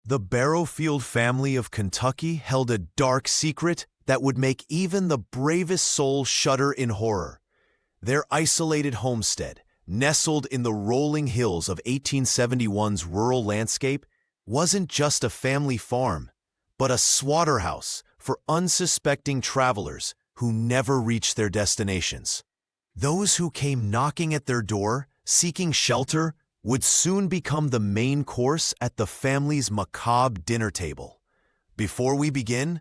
The Barrowfield family of Kentucky held a dark secret that would make even the bravest soul shudder in horror. Their isolated homestead, nestled in the rolling hills of 1871's rural landscape, wasn't just a family farm, but a slaughterhouse for unsuspecting travelers who never reached their destinations. Those who came knocking at their door, seeking shelter, would soon become the main course at the family's macabre dinner table. Before we begin,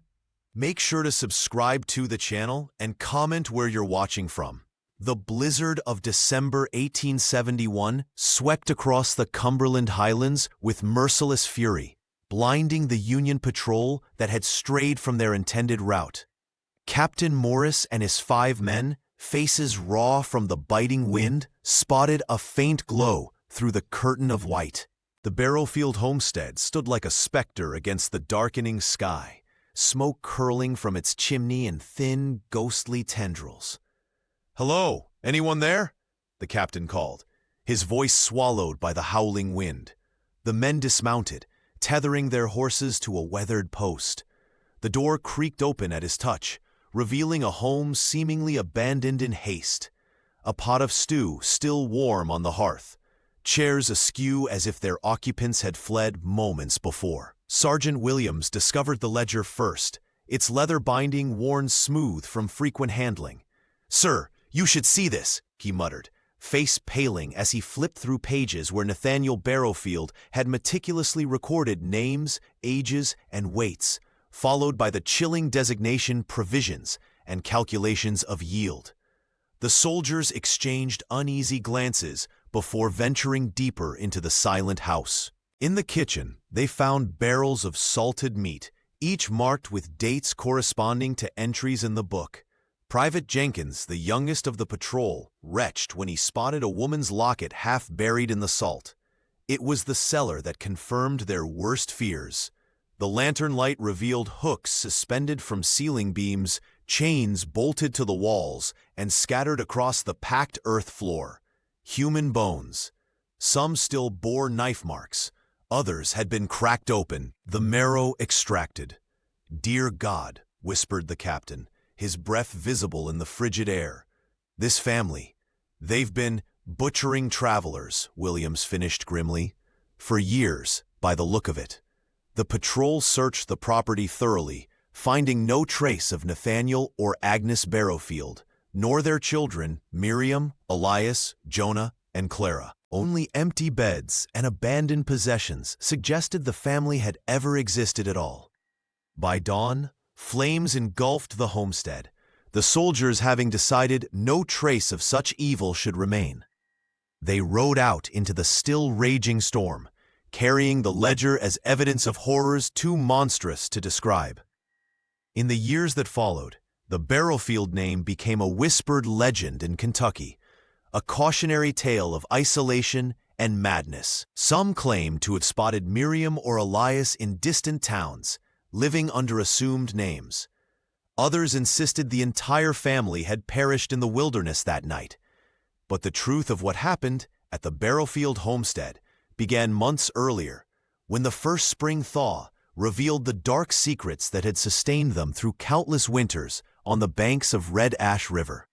make sure to subscribe to the channel and comment where you're watching from. The blizzard of December 1871 swept across the Cumberland Highlands with merciless fury, blinding the Union patrol that had strayed from their intended route. Captain Morris and his 5 men, faces raw from the biting wind, spotted a faint glow through the curtain of white. The Barrowfield homestead stood like a specter against the darkening sky, smoke curling from its chimney in thin, ghostly tendrils. "Hello, anyone there?" the captain called, his voice swallowed by the howling wind. The men dismounted, tethering their horses to a weathered post. The door creaked open at his touch, revealing a home seemingly abandoned in haste. A pot of stew still warm on the hearth, chairs askew as if their occupants had fled moments before. Sergeant Williams discovered the ledger first, its leather binding worn smooth from frequent handling. "Sir, you should see this," he muttered, face paling as he flipped through pages where Nathaniel Barrowfield had meticulously recorded names, ages, and weights, followed by the chilling designation provisions and calculations of yield. The soldiers exchanged uneasy glances before venturing deeper into the silent house. In the kitchen, they found barrels of salted meat, each marked with dates corresponding to entries in the book. Private Jenkins, the youngest of the patrol, retched when he spotted a woman's locket half buried in the salt. It was the cellar that confirmed their worst fears. The lantern light revealed hooks suspended from ceiling beams, chains bolted to the walls, and scattered across the packed earth floor. Human bones. Some still bore knife marks. Others had been cracked open, the marrow extracted. "Dear God," whispered the captain, his breath visible in the frigid air. "This family, they've been butchering travelers," Williams finished grimly. "For years, by the look of it." The patrol searched the property thoroughly, finding no trace of Nathaniel or Agnes Barrowfield, nor their children, Miriam, Elias, Jonah, and Clara. Only empty beds and abandoned possessions suggested the family had ever existed at all. By dawn, flames engulfed the homestead, the soldiers having decided no trace of such evil should remain. They rode out into the still raging storm, carrying the ledger as evidence of horrors too monstrous to describe. In the years that followed, the Barrowfield name became a whispered legend in Kentucky, a cautionary tale of isolation and madness. Some claimed to have spotted Miriam or Elias in distant towns, living under assumed names. Others insisted the entire family had perished in the wilderness that night. But the truth of what happened at the Barrowfield homestead began months earlier, when the first spring thaw revealed the dark secrets that had sustained them through countless winters on the banks of Red Ash River.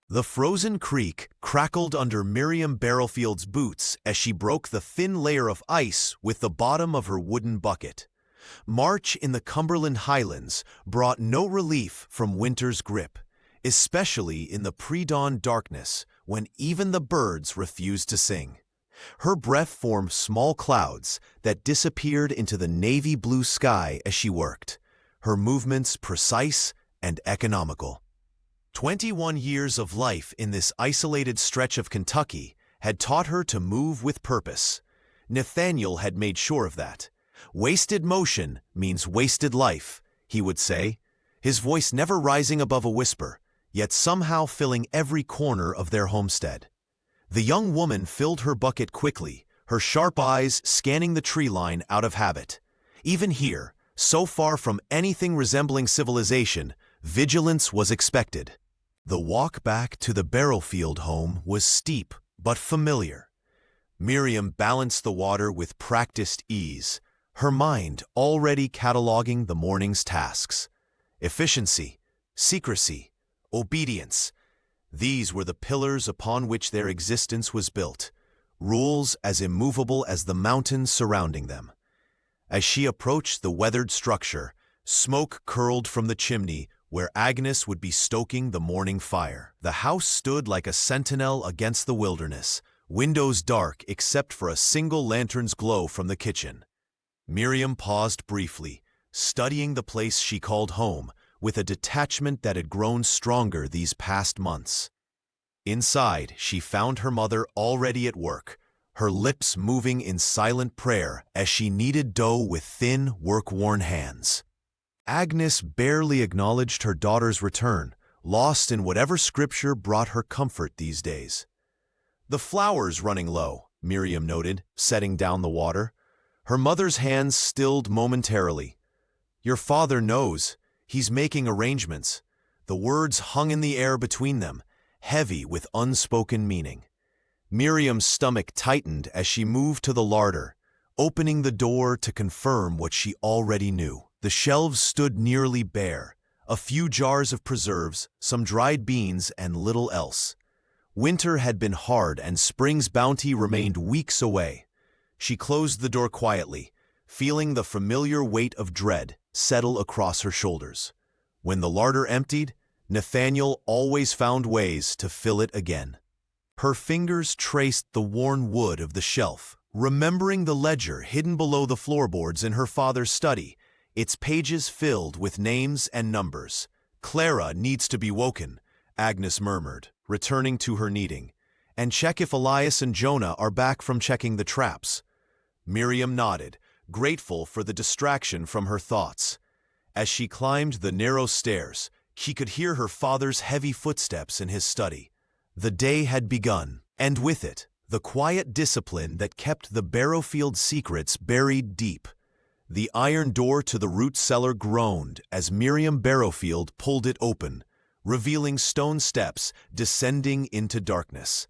The frozen creek crackled under Miriam Barrowfield's boots as she broke the thin layer of ice with the bottom of her wooden bucket. March in the Cumberland Highlands brought no relief from winter's grip, especially in the pre-dawn darkness when even the birds refused to sing. Her breath formed small clouds that disappeared into the navy blue sky as she worked, her movements precise and economical. 21 years of life in this isolated stretch of Kentucky had taught her to move with purpose. Nathaniel had made sure of that. "Wasted motion means wasted life," he would say, his voice never rising above a whisper, yet somehow filling every corner of their homestead. The young woman filled her bucket quickly, her sharp eyes scanning the tree line out of habit. Even here, so far from anything resembling civilization, vigilance was expected. The walk back to the Barrowfield home was steep but familiar. Miriam balanced the water with practiced ease, her mind already cataloging the morning's tasks. Efficiency, secrecy, obedience. These were the pillars upon which their existence was built, rules as immovable as the mountains surrounding them. As she approached the weathered structure, smoke curled from the chimney where Agnes would be stoking the morning fire. The house stood like a sentinel against the wilderness, windows dark except for a single lantern's glow from the kitchen. Miriam paused briefly, studying the place she called home, with a detachment that had grown stronger these past months. Inside, she found her mother already at work, her lips moving in silent prayer as she kneaded dough with thin, work-worn hands. Agnes barely acknowledged her daughter's return, lost in whatever scripture brought her comfort these days. "The flour's running low," Miriam noted, setting down the water. Her mother's hands stilled momentarily. "Your father knows. He's making arrangements." The words hung in the air between them, heavy with unspoken meaning. Miriam's stomach tightened as she moved to the larder, opening the door to confirm what she already knew. The shelves stood nearly bare, a few jars of preserves, some dried beans, and little else. Winter had been hard and spring's bounty remained weeks away. She closed the door quietly, feeling the familiar weight of dread settle across her shoulders. When the larder emptied, Nathaniel always found ways to fill it again. Her fingers traced the worn wood of the shelf, remembering the ledger hidden below the floorboards in her father's study, its pages filled with names and numbers. "Clara needs to be woken," Agnes murmured, returning to her kneading. "And check if Elias and Jonah are back from checking the traps." Miriam nodded, grateful for the distraction from her thoughts. As she climbed the narrow stairs, she could hear her father's heavy footsteps in his study. The day had begun, and with it, the quiet discipline that kept the Barrowfield secrets buried deep. The iron door to the root cellar groaned as Miriam Barrowfield pulled it open, revealing stone steps descending into darkness.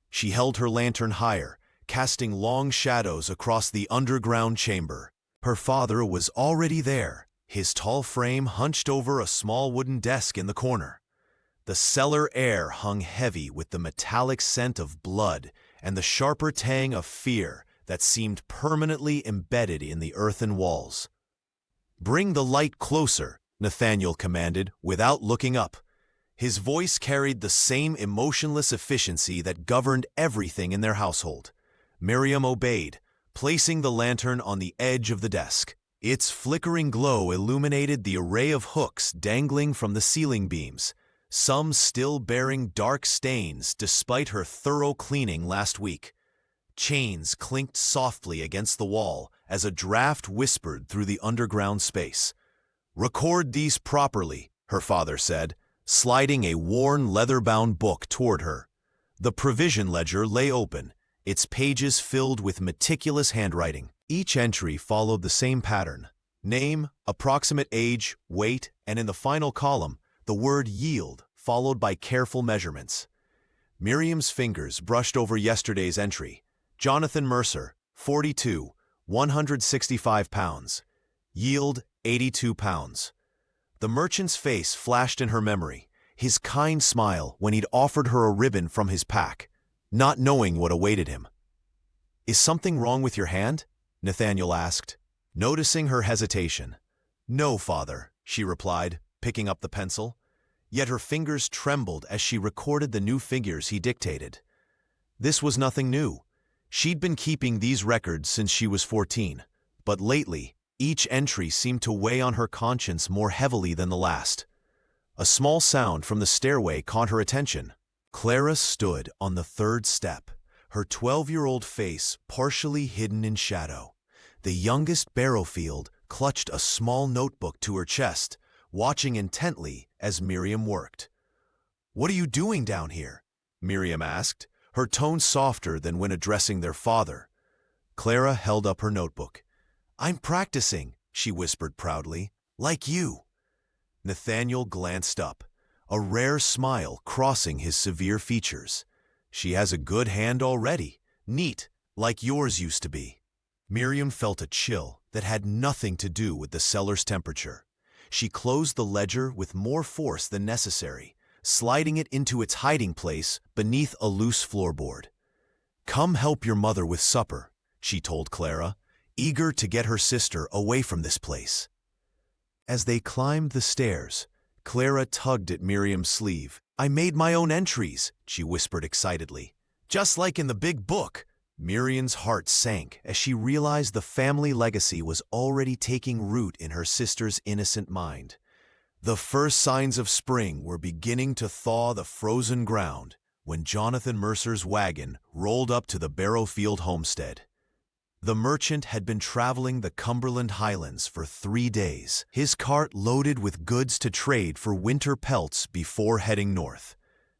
She held her lantern higher, casting long shadows across the underground chamber. Her father was already there, his tall frame hunched over a small wooden desk in the corner. The cellar air hung heavy with the metallic scent of blood and the sharper tang of fear that seemed permanently embedded in the earthen walls. "Bring the light closer," Nathaniel commanded, without looking up. His voice carried the same emotionless efficiency that governed everything in their household. Miriam obeyed, placing the lantern on the edge of the desk. Its flickering glow illuminated the array of hooks dangling from the ceiling beams, some still bearing dark stains despite her thorough cleaning last week. Chains clinked softly against the wall as a draft whispered through the underground space. "Record these properly," her father said, sliding a worn leather-bound book toward her. The provision ledger lay open, its pages filled with meticulous handwriting. Each entry followed the same pattern: name, approximate age, weight, and in the final column, the word yield, followed by careful measurements. Miriam's fingers brushed over yesterday's entry. Jonathan Mercer, 42, 165 pounds. Yield, 82 pounds. The merchant's face flashed in her memory, his kind smile when he'd offered her a ribbon from his pack, not knowing what awaited him. "Is something wrong with your hand?" Nathaniel asked, noticing her hesitation. "No, father," she replied, picking up the pencil. Yet her fingers trembled as she recorded the new figures he dictated. This was nothing new. She'd been keeping these records since she was 14, but lately, each entry seemed to weigh on her conscience more heavily than the last. A small sound from the stairway caught her attention. Clara stood on the third step, her 12-year-old face partially hidden in shadow. The youngest Barrowfield clutched a small notebook to her chest, watching intently as Miriam worked. "What are you doing down here?" Miriam asked, her tone softer than when addressing their father. Clara held up her notebook. "I'm practicing," she whispered proudly, "like you." Nathaniel glanced up, a rare smile crossing his severe features. "She has a good hand already, neat, like yours used to be." Miriam felt a chill, that had nothing to do with the cellar's temperature. She closed the ledger with more force than necessary, sliding it into its hiding place beneath a loose floorboard. "Come help your mother with supper," she told Clara, eager to get her sister away from this place. As they climbed the stairs, Clara tugged at Miriam's sleeve. "I made my own entries," she whispered excitedly. "Just like in the big book." Miriam's heart sank as she realized the family legacy was already taking root in her sister's innocent mind. The first signs of spring were beginning to thaw the frozen ground when Jonathan Mercer's wagon rolled up to the Barrowfield homestead. The merchant had been traveling the Cumberland Highlands for 3 days, his cart loaded with goods to trade for winter pelts before heading north.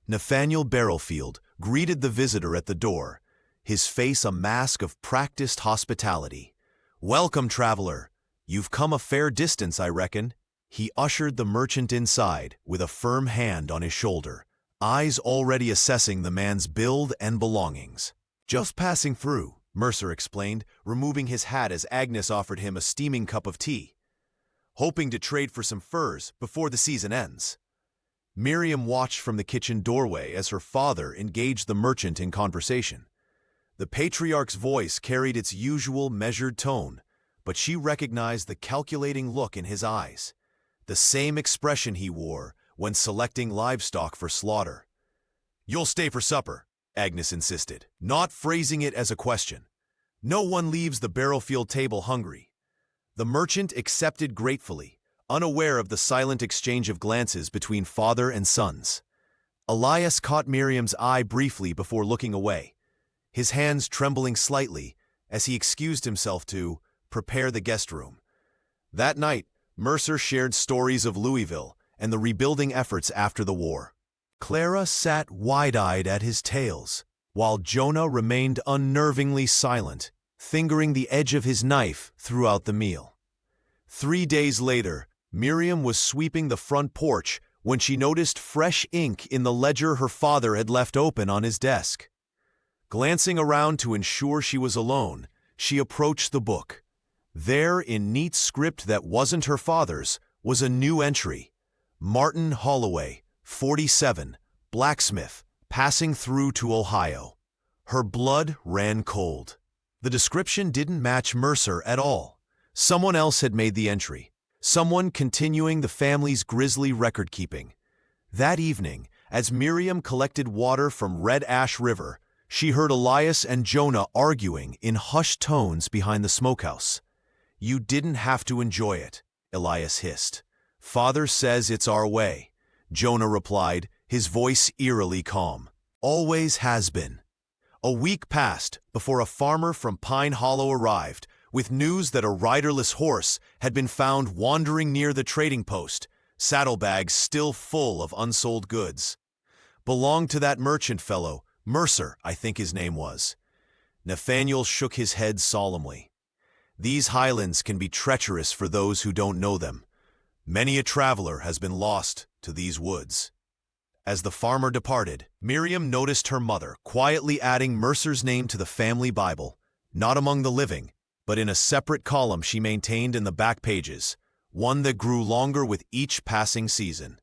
Nathaniel Barrowfield greeted the visitor at the door, his face a mask of practiced hospitality. "Welcome, traveler. You've come a fair distance, I reckon." He ushered the merchant inside with a firm hand on his shoulder, eyes already assessing the man's build and belongings. "Just passing through," Mercer explained, removing his hat as Agnes offered him a steaming cup of tea. "Hoping to trade for some furs before the season ends." Miriam watched from the kitchen doorway as her father engaged the merchant in conversation. The patriarch's voice carried its usual measured tone, but she recognized the calculating look in his eyes, the same expression he wore when selecting livestock for slaughter. "You'll stay for supper," Agnes insisted, not phrasing it as a question. "No one leaves the Barrowfield table hungry." The merchant accepted gratefully, unaware of the silent exchange of glances between father and sons. Elias caught Miriam's eye briefly before looking away, his hands trembling slightly as he excused himself to prepare the guest room. That night, Mercer shared stories of Louisville and the rebuilding efforts after the war. Clara sat wide-eyed at his tales, while Jonah remained unnervingly silent, fingering the edge of his knife throughout the meal. 3 days later, Miriam was sweeping the front porch when she noticed fresh ink in the ledger her father had left open on his desk. Glancing around to ensure she was alone, she approached the book. There, in neat script that wasn't her father's, was a new entry. "Martin Holloway, 47, blacksmith, passing through to Ohio." Her blood ran cold. The description didn't match Mercer at all. Someone else had made the entry, someone continuing the family's grisly record-keeping. That evening, as Miriam collected water from Red Ash River, she heard Elias and Jonah arguing in hushed tones behind the smokehouse. "You didn't have to enjoy it," Elias hissed. "Father says it's our way," Jonah replied, his voice eerily calm. "Always has been." A week passed before a farmer from Pine Hollow arrived with news that a riderless horse had been found wandering near the trading post, saddlebags still full of unsold goods. "Belonged to that merchant fellow, Mercer, I think his name was." Nathaniel shook his head solemnly. "These highlands can be treacherous for those who don't know them. Many a traveler has been lost to these woods." As the farmer departed, Miriam noticed her mother quietly adding Mercer's name to the family Bible, not among the living, but in a separate column she maintained in the back pages, one that grew longer with each passing season.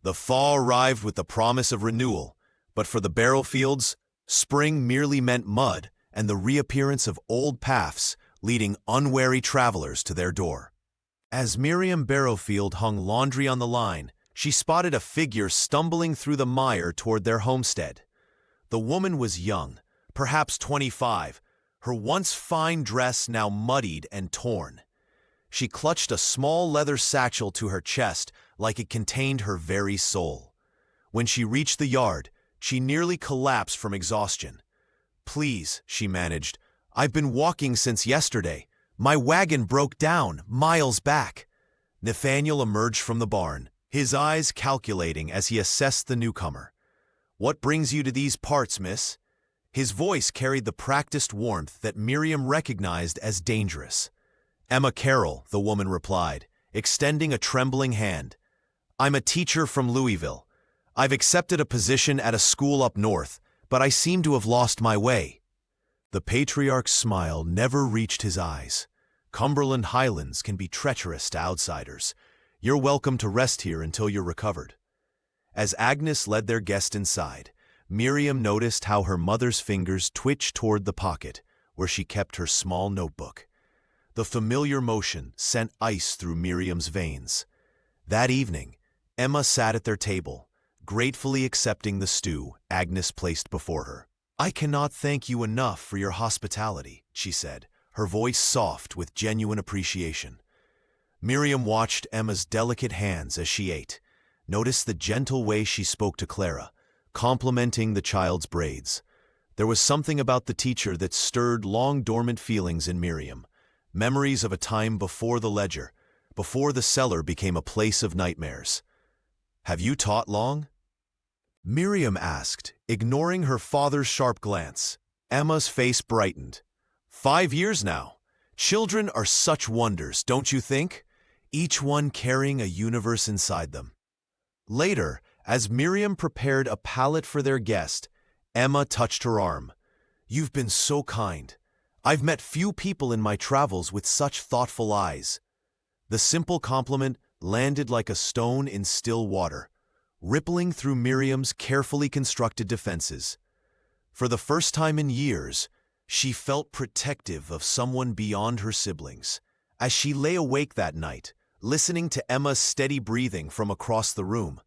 The thaw arrived with the promise of renewal, but for the Barrowfields, spring merely meant mud and the reappearance of old paths leading unwary travelers to their door. As Miriam Barrowfield hung laundry on the line, she spotted a figure stumbling through the mire toward their homestead. The woman was young, perhaps 25, her once fine dress now muddied and torn. She clutched a small leather satchel to her chest like it contained her very soul. When she reached the yard, she nearly collapsed from exhaustion. "Please," she managed, "I've been walking since yesterday. My wagon broke down miles back." Nathaniel emerged from the barn, his eyes calculating as he assessed the newcomer. "What brings you to these parts, miss?" His voice carried the practiced warmth that Miriam recognized as dangerous. "Emma Carroll," the woman replied, extending a trembling hand. "I'm a teacher from Louisville. I've accepted a position at a school up north, but I seem to have lost my way." The patriarch's smile never reached his eyes. Cumberland Highlands can be treacherous to outsiders. You're welcome to rest here until you're recovered." As Agnes led their guest inside, Miriam noticed how her mother's fingers twitched toward the pocket where she kept her small notebook. The familiar motion sent ice through Miriam's veins. That evening, Emma sat at their table, gratefully accepting the stew Agnes placed before her. "I cannot thank you enough for your hospitality," she said, her voice soft with genuine appreciation. Miriam watched Emma's delicate hands as she ate, noticed the gentle way she spoke to Clara, complimenting the child's braids. There was something about the teacher that stirred long-dormant feelings in Miriam, memories of a time before the ledger, before the cellar became a place of nightmares. "Have you taught long?" Miriam asked, ignoring her father's sharp glance. Emma's face brightened. 5 years now. Children are such wonders, don't you think? Each one carrying a universe inside them." Later, as Miriam prepared a pallet for their guest, Emma touched her arm. "You've been so kind. I've met few people in my travels with such thoughtful eyes." The simple compliment landed like a stone in still water, rippling through Miriam's carefully constructed defenses. For the first time in years, she felt protective of someone beyond her siblings. As she lay awake that night, listening to Emma's steady breathing from across the room,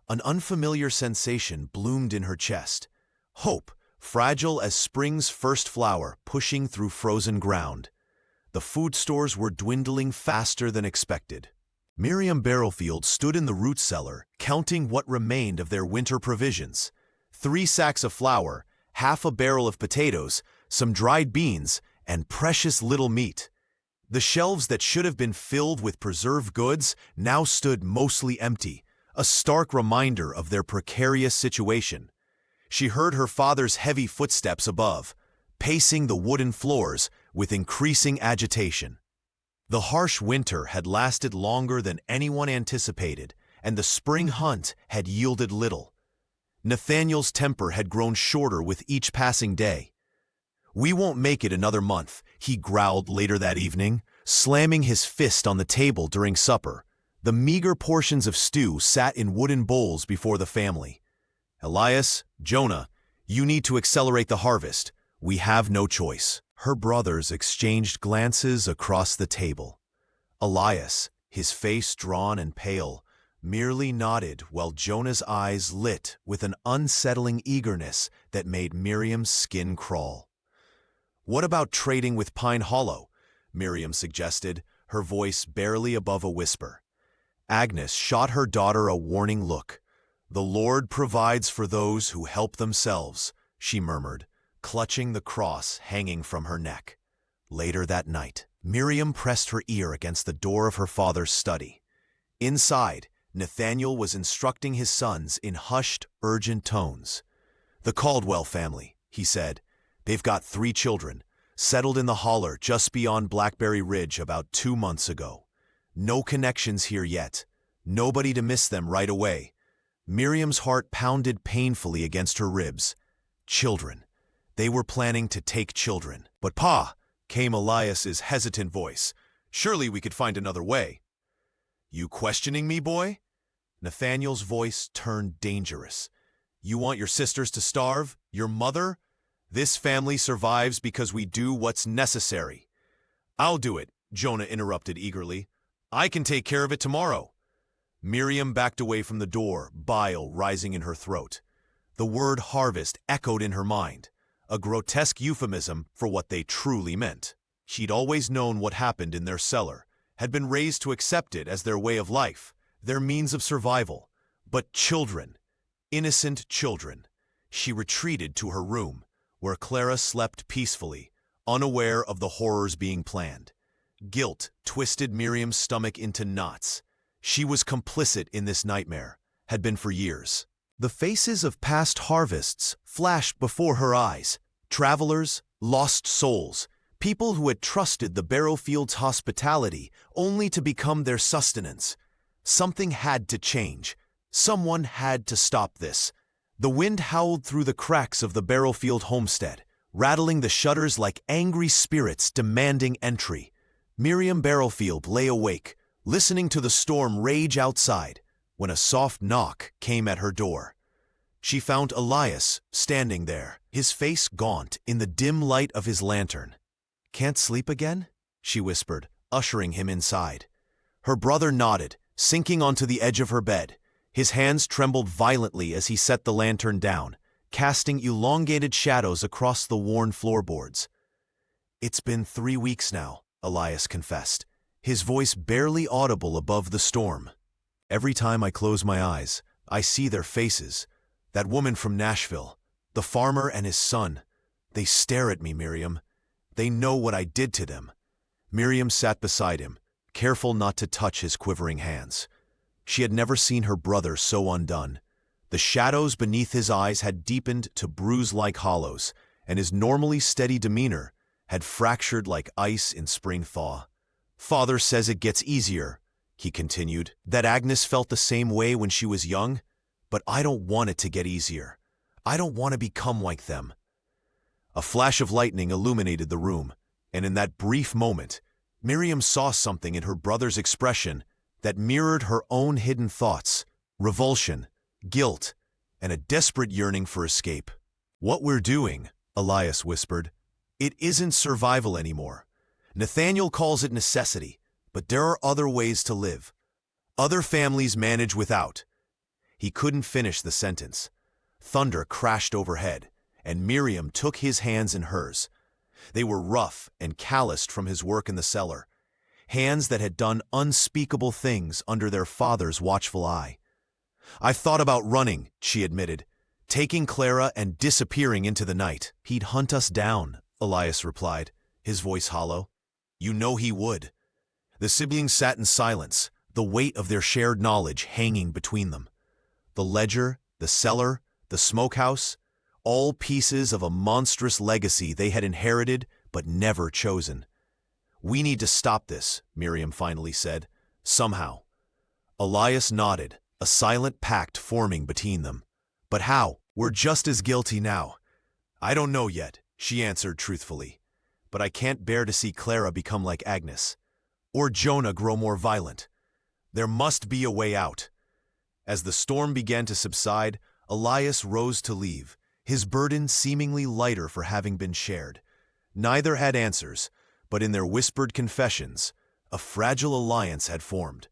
an unfamiliar sensation bloomed in her chest. Hope, fragile as spring's first flower pushing through frozen ground. The food stores were dwindling faster than expected. Miriam Barrowfield stood in the root cellar, counting what remained of their winter provisions. 3 sacks of flour, half a barrel of potatoes, some dried beans, and precious little meat. The shelves that should have been filled with preserved goods now stood mostly empty, a stark reminder of their precarious situation. She heard her father's heavy footsteps above, pacing the wooden floors with increasing agitation. The harsh winter had lasted longer than anyone anticipated, and the spring hunt had yielded little. Nathaniel's temper had grown shorter with each passing day. "We won't make it another month," he growled later that evening, slamming his fist on the table during supper. The meager portions of stew sat in wooden bowls before the family. "Elias, Jonah, you need to accelerate the harvest. We have no choice." Her brothers exchanged glances across the table. Elias, his face drawn and pale, merely nodded while Jonah's eyes lit with an unsettling eagerness that made Miriam's skin crawl. "What about trading with Pine Hollow?" Miriam suggested, her voice barely above a whisper. Agnes shot her daughter a warning look. "The Lord provides for those who help themselves," she murmured, clutching the cross hanging from her neck. Later that night, Miriam pressed her ear against the door of her father's study. Inside, Nathaniel was instructing his sons in hushed, urgent tones. "The Caldwell family," he said. "They've got 3 children, settled in the holler just beyond Blackberry Ridge about 2 months ago. No connections here yet. Nobody to miss them right away." Miriam's heart pounded painfully against her ribs. Children. They were planning to take children. "But Pa," came Elias's hesitant voice, "surely we could find another way." "You questioning me, boy?" Nathaniel's voice turned dangerous. "You want your sisters to starve? Your mother? This family survives because we do what's necessary." "I'll do it," Jonah interrupted eagerly. "I can take care of it tomorrow." Miriam backed away from the door, bile rising in her throat. The word harvest echoed in her mind, a grotesque euphemism for what they truly meant. She'd always known what happened in their cellar, had been raised to accept it as their way of life, their means of survival. But children, innocent children. She retreated to her room, where Clara slept peacefully, unaware of the horrors being planned. Guilt twisted Miriam's stomach into knots. She was complicit in this nightmare, had been for years. The faces of past harvests flashed before her eyes. Travelers, lost souls, people who had trusted the Barrowfields' hospitality only to become their sustenance. Something had to change. Someone had to stop this. The wind howled through the cracks of the Barrowfield homestead, rattling the shutters like angry spirits demanding entry. Miriam Barrowfield lay awake, listening to the storm rage outside, when a soft knock came at her door. She found Elias standing there, his face gaunt in the dim light of his lantern. "Can't sleep again?" she whispered, ushering him inside. Her brother nodded, sinking onto the edge of her bed. His hands trembled violently as he set the lantern down, casting elongated shadows across the worn floorboards. "It's been 3 weeks now," Elias confessed, his voice barely audible above the storm. "Every time I close my eyes, I see their faces. That woman from Nashville, the farmer and his son. They stare at me, Miriam. They know what I did to them." Miriam sat beside him, careful not to touch his quivering hands. She had never seen her brother so undone. The shadows beneath his eyes had deepened to bruise-like hollows, and his normally steady demeanor had fractured like ice in spring thaw. "Father says it gets easier," he continued, "that Agnes felt the same way when she was young, but I don't want it to get easier. I don't want to become like them." A flash of lightning illuminated the room, and in that brief moment, Miriam saw something in her brother's expression that mirrored her own hidden thoughts: revulsion, guilt, and a desperate yearning for escape. "What we're doing," Elias whispered, "it isn't survival anymore. Nathaniel calls it necessity, but there are other ways to live. Other families manage without." He couldn't finish the sentence. Thunder crashed overhead, and Miriam took his hands in hers. They were rough and calloused from his work in the cellar, hands that had done unspeakable things under their father's watchful eye. "I've thought about running," she admitted, "taking Clara and disappearing into the night." "He'd hunt us down," Elias replied, his voice hollow. "You know he would." The siblings sat in silence, the weight of their shared knowledge hanging between them. The ledger, the cellar, the smokehouse, all pieces of a monstrous legacy they had inherited but never chosen. "We need to stop this," Miriam finally said, "somehow." Elias nodded, a silent pact forming between them. "But how? We're just as guilty now." "I don't know yet," she answered truthfully. "But I can't bear to see Clara become like Agnes, or Jonah grow more violent. There must be a way out." As the storm began to subside, Elias rose to leave, his burden seemingly lighter for having been shared. Neither had answers, but in their whispered confessions, a fragile alliance had formed,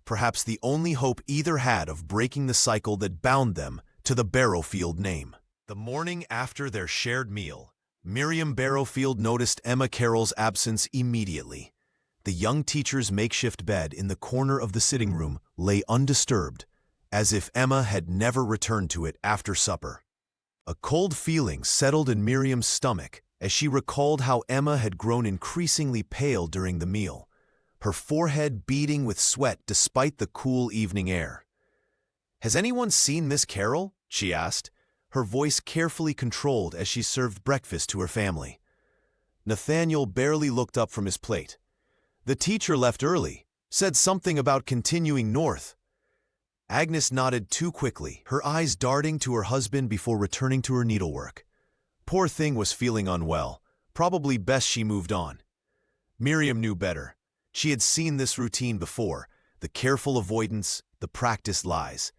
perhaps the only hope either had of breaking the cycle that bound them to the Barrowfield name. The morning after their shared meal, Miriam Barrowfield noticed Emma Carroll's absence immediately. The young teacher's makeshift bed in the corner of the sitting room lay undisturbed, as if Emma had never returned to it after supper. A cold feeling settled in Miriam's stomach as she recalled how Emma had grown increasingly pale during the meal, her forehead beading with sweat despite the cool evening air. "Has anyone seen Miss Carroll?" she asked, her voice carefully controlled as she served breakfast to her family. Nathaniel barely looked up from his plate. "The teacher left early, said something about continuing north." Agnes nodded too quickly, her eyes darting to her husband before returning to her needlework. Poor thing was feeling unwell, probably best she moved on. Miriam knew better. She had seen this routine before, the careful avoidance, the practiced lies.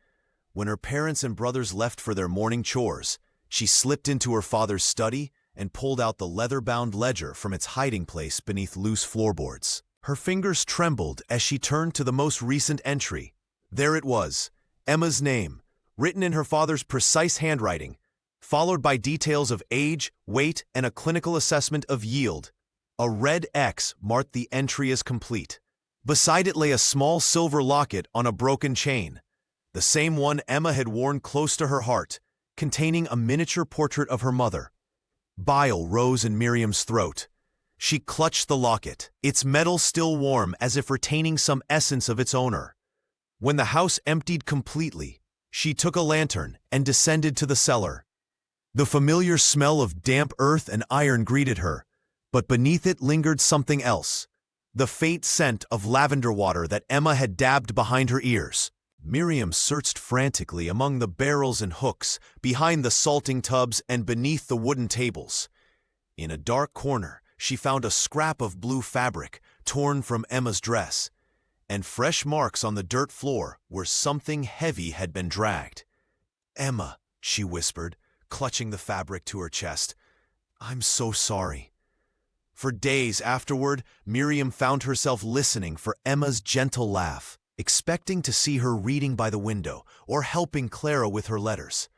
When her parents and brothers left for their morning chores, she slipped into her father's study and pulled out the leather-bound ledger from its hiding place beneath loose floorboards. Her fingers trembled as she turned to the most recent entry. There it was, Emma's name, written in her father's precise handwriting, followed by details of age, weight, and a clinical assessment of yield. A red X marked the entry as complete. Beside it lay a small silver locket on a broken chain, the same one Emma had worn close to her heart, containing a miniature portrait of her mother. Bile rose in Miriam's throat. She clutched the locket, its metal still warm as if retaining some essence of its owner. When the house emptied completely, she took a lantern and descended to the cellar. The familiar smell of damp earth and iron greeted her, but beneath it lingered something else, the faint scent of lavender water that Emma had dabbed behind her ears. Miriam searched frantically among the barrels and hooks, behind the salting tubs and beneath the wooden tables. In a dark corner, she found a scrap of blue fabric, torn from Emma's dress, and fresh marks on the dirt floor where something heavy had been dragged. "Emma," she whispered, clutching the fabric to her chest, "I'm so sorry." For days afterward, Miriam found herself listening for Emma's gentle laugh, expecting to see her reading by the window or helping Clara with her letters.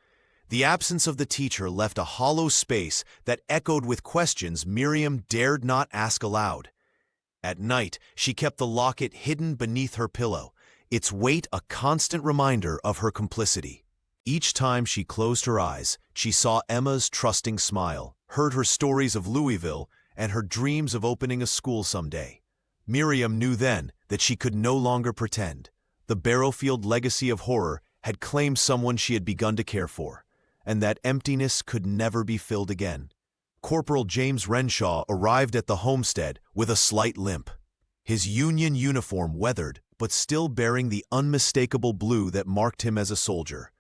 The absence of the teacher left a hollow space that echoed with questions Miriam dared not ask aloud. At night, she kept the locket hidden beneath her pillow, its weight a constant reminder of her complicity. Each time she closed her eyes, she saw Emma's trusting smile, heard her stories of Louisville, and her dreams of opening a school someday. Miriam knew then that she could no longer pretend. The Barrowfield legacy of horror had claimed someone she had begun to care for, and that emptiness could never be filled again. Corporal James Renshaw arrived at the homestead with a slight limp, his Union uniform weathered but still bearing the unmistakable blue that marked him as a soldier.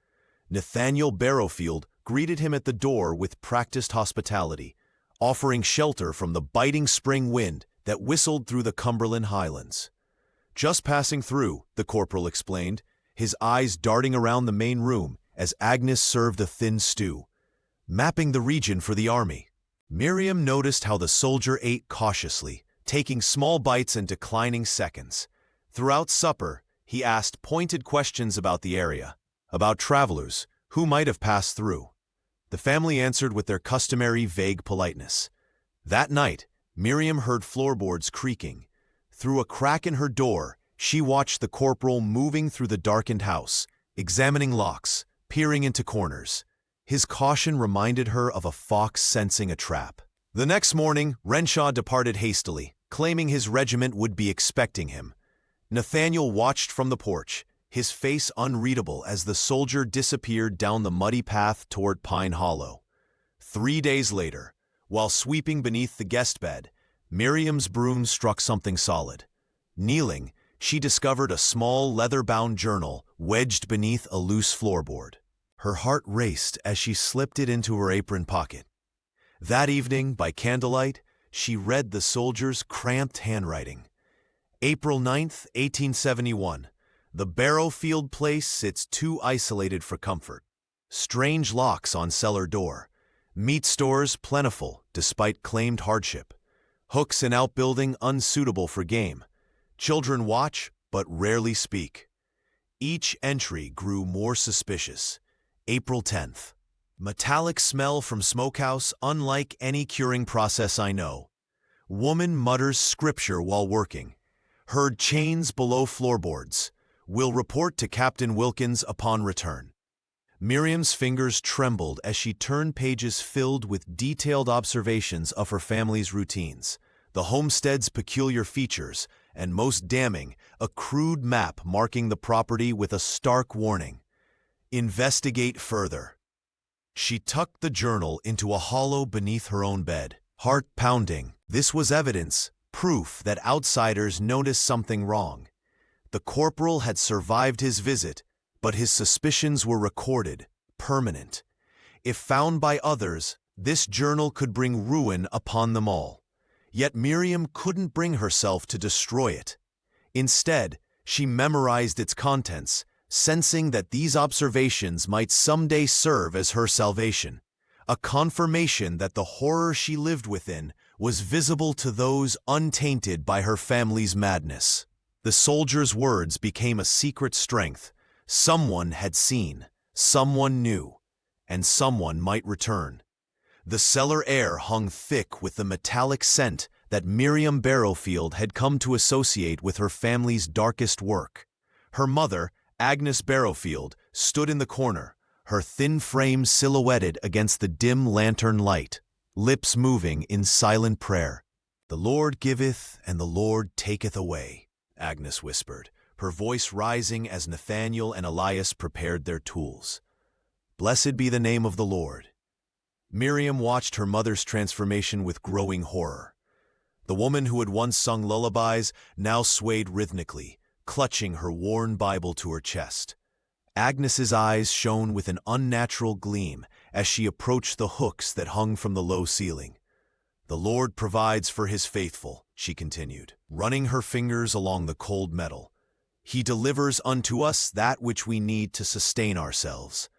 Nathaniel Barrowfield greeted him at the door with practiced hospitality, offering shelter from the biting spring wind that whistled through the Cumberland Highlands. "Just passing through," the corporal explained, his eyes darting around the main room as Agnes served a thin stew, "mapping the region for the army." Miriam noticed how the soldier ate cautiously, taking small bites and declining seconds. Throughout supper, he asked pointed questions about the area, about travelers who might have passed through. The family answered with their customary vague politeness. That night, Miriam heard floorboards creaking. Through a crack in her door, she watched the corporal moving through the darkened house, examining locks, peering into corners. His caution reminded her of a fox sensing a trap. The next morning, Renshaw departed hastily, claiming his regiment would be expecting him. Nathaniel watched from the porch, his face unreadable as the soldier disappeared down the muddy path toward Pine Hollow. 3 days later, while sweeping beneath the guest bed, Miriam's broom struck something solid. Kneeling, she discovered a small leather-bound journal wedged beneath a loose floorboard. Her heart raced as she slipped it into her apron pocket. That evening, by candlelight, she read the soldier's cramped handwriting. April 9th, 1871. The Barrowfield place sits too isolated for comfort. Strange locks on cellar door. Meat stores plentiful despite claimed hardship. Hooks in outbuilding unsuitable for game. Children watch but rarely speak. Each entry grew more suspicious. April 10th. Metallic smell from smokehouse unlike any curing process I know. Woman mutters scripture while working. Heard chains below floorboards. Will report to Captain Wilkins upon return. Miriam's fingers trembled as she turned pages filled with detailed observations of her family's routines, the homestead's peculiar features, and most damning, a crude map marking the property with a stark warning. Investigate further. She tucked the journal into a hollow beneath her own bed, heart pounding. This was evidence, proof that outsiders noticed something wrong. The corporal had survived his visit, but his suspicions were recorded, permanent. If found by others, this journal could bring ruin upon them all. Yet Miriam couldn't bring herself to destroy it. Instead, she memorized its contents, sensing that these observations might someday serve as her salvation, a confirmation that the horror she lived within was visible to those untainted by her family's madness. The soldier's words became a secret strength. Someone had seen, someone knew, and someone might return. The cellar air hung thick with the metallic scent that Miriam Barrowfield had come to associate with her family's darkest work. Her mother, Agnes Barrowfield, stood in the corner, her thin frame silhouetted against the dim lantern light, lips moving in silent prayer. "The Lord giveth and the Lord taketh away," Agnes whispered, her voice rising as Nathaniel and Elias prepared their tools. "Blessed be the name of the Lord." Miriam watched her mother's transformation with growing horror. The woman who had once sung lullabies now swayed rhythmically, clutching her worn Bible to her chest. Agnes's eyes shone with an unnatural gleam as she approached the hooks that hung from the low ceiling. "The Lord provides for his faithful," she continued, running her fingers along the cold metal. "He delivers unto us that which we need to sustain ourselves."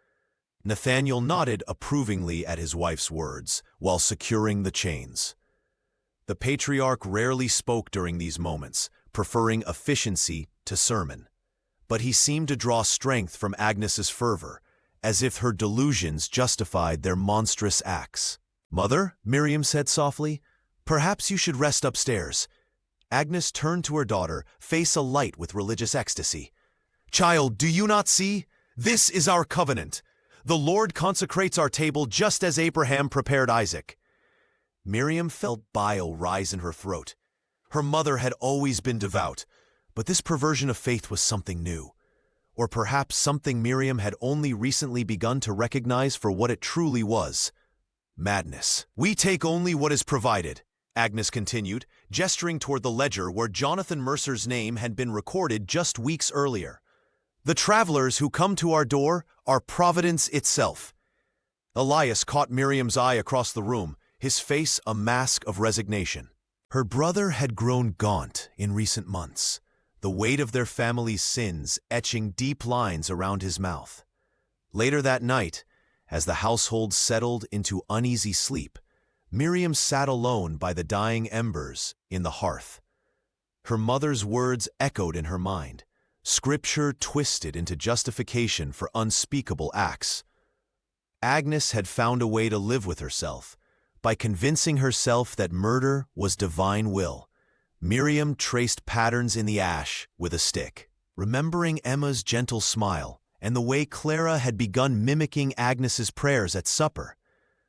Nathaniel nodded approvingly at his wife's words, while securing the chains. The patriarch rarely spoke during these moments, preferring efficiency to sermon. But he seemed to draw strength from Agnes's fervor, as if her delusions justified their monstrous acts. "Mother," Miriam said softly, "perhaps you should rest upstairs." Agnes turned to her daughter, face alight with religious ecstasy. "Child, do you not see? This is our covenant. The Lord consecrates our table just as Abraham prepared Isaac." Miriam felt bile rise in her throat. Her mother had always been devout, but this perversion of faith was something new. Or perhaps something Miriam had only recently begun to recognize for what it truly was: madness. "We take only what is provided," Agnes continued, gesturing toward the ledger where Jonathan Mercer's name had been recorded just weeks earlier. "The travelers who come to our door are providence itself." Elias caught Miriam's eye across the room, his face a mask of resignation. Her brother had grown gaunt in recent months, the weight of their family's sins etching deep lines around his mouth. Later that night, as the household settled into uneasy sleep, Miriam sat alone by the dying embers in the hearth. Her mother's words echoed in her mind, scripture twisted into justification for unspeakable acts. Agnes had found a way to live with herself, by convincing herself that murder was divine will. Miriam traced patterns in the ash with a stick, remembering Emma's gentle smile and the way Clara had begun mimicking Agnes's prayers at supper.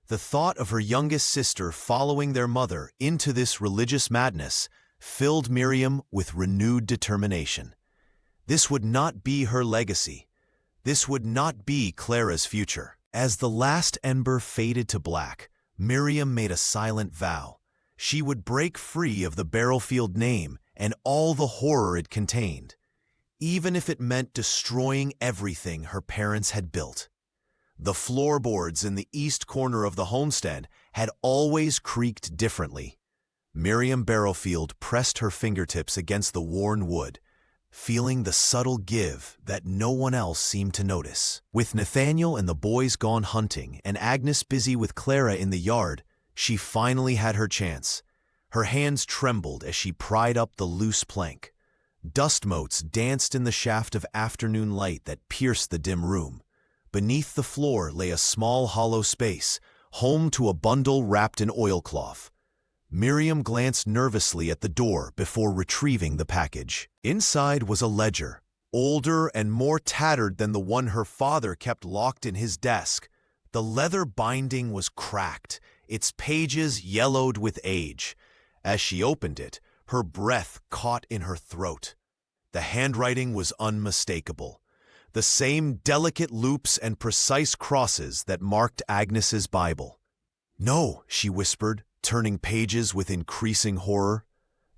The thought of her youngest sister following their mother into this religious madness filled Miriam with renewed determination. This would not be her legacy. This would not be Clara's future. As the last ember faded to black, Miriam made a silent vow. She would break free of the Barrowfield name and all the horror it contained, even if it meant destroying everything her parents had built. The floorboards in the east corner of the homestead had always creaked differently. Miriam Barrowfield pressed her fingertips against the worn wood, feeling the subtle give that no one else seemed to notice. With Nathaniel and the boys gone hunting and Agnes busy with Clara in the yard, she finally had her chance. Her hands trembled as she pried up the loose plank. Dust motes danced in the shaft of afternoon light that pierced the dim room. Beneath the floor lay a small hollow space, home to a bundle wrapped in oilcloth. Miriam glanced nervously at the door before retrieving the package. Inside was a ledger, older and more tattered than the one her father kept locked in his desk. The leather binding was cracked, its pages yellowed with age. As she opened it, her breath caught in her throat. The handwriting was unmistakable, the same delicate loops and precise crosses that marked Agnes's Bible. "No," she whispered, turning pages with increasing horror.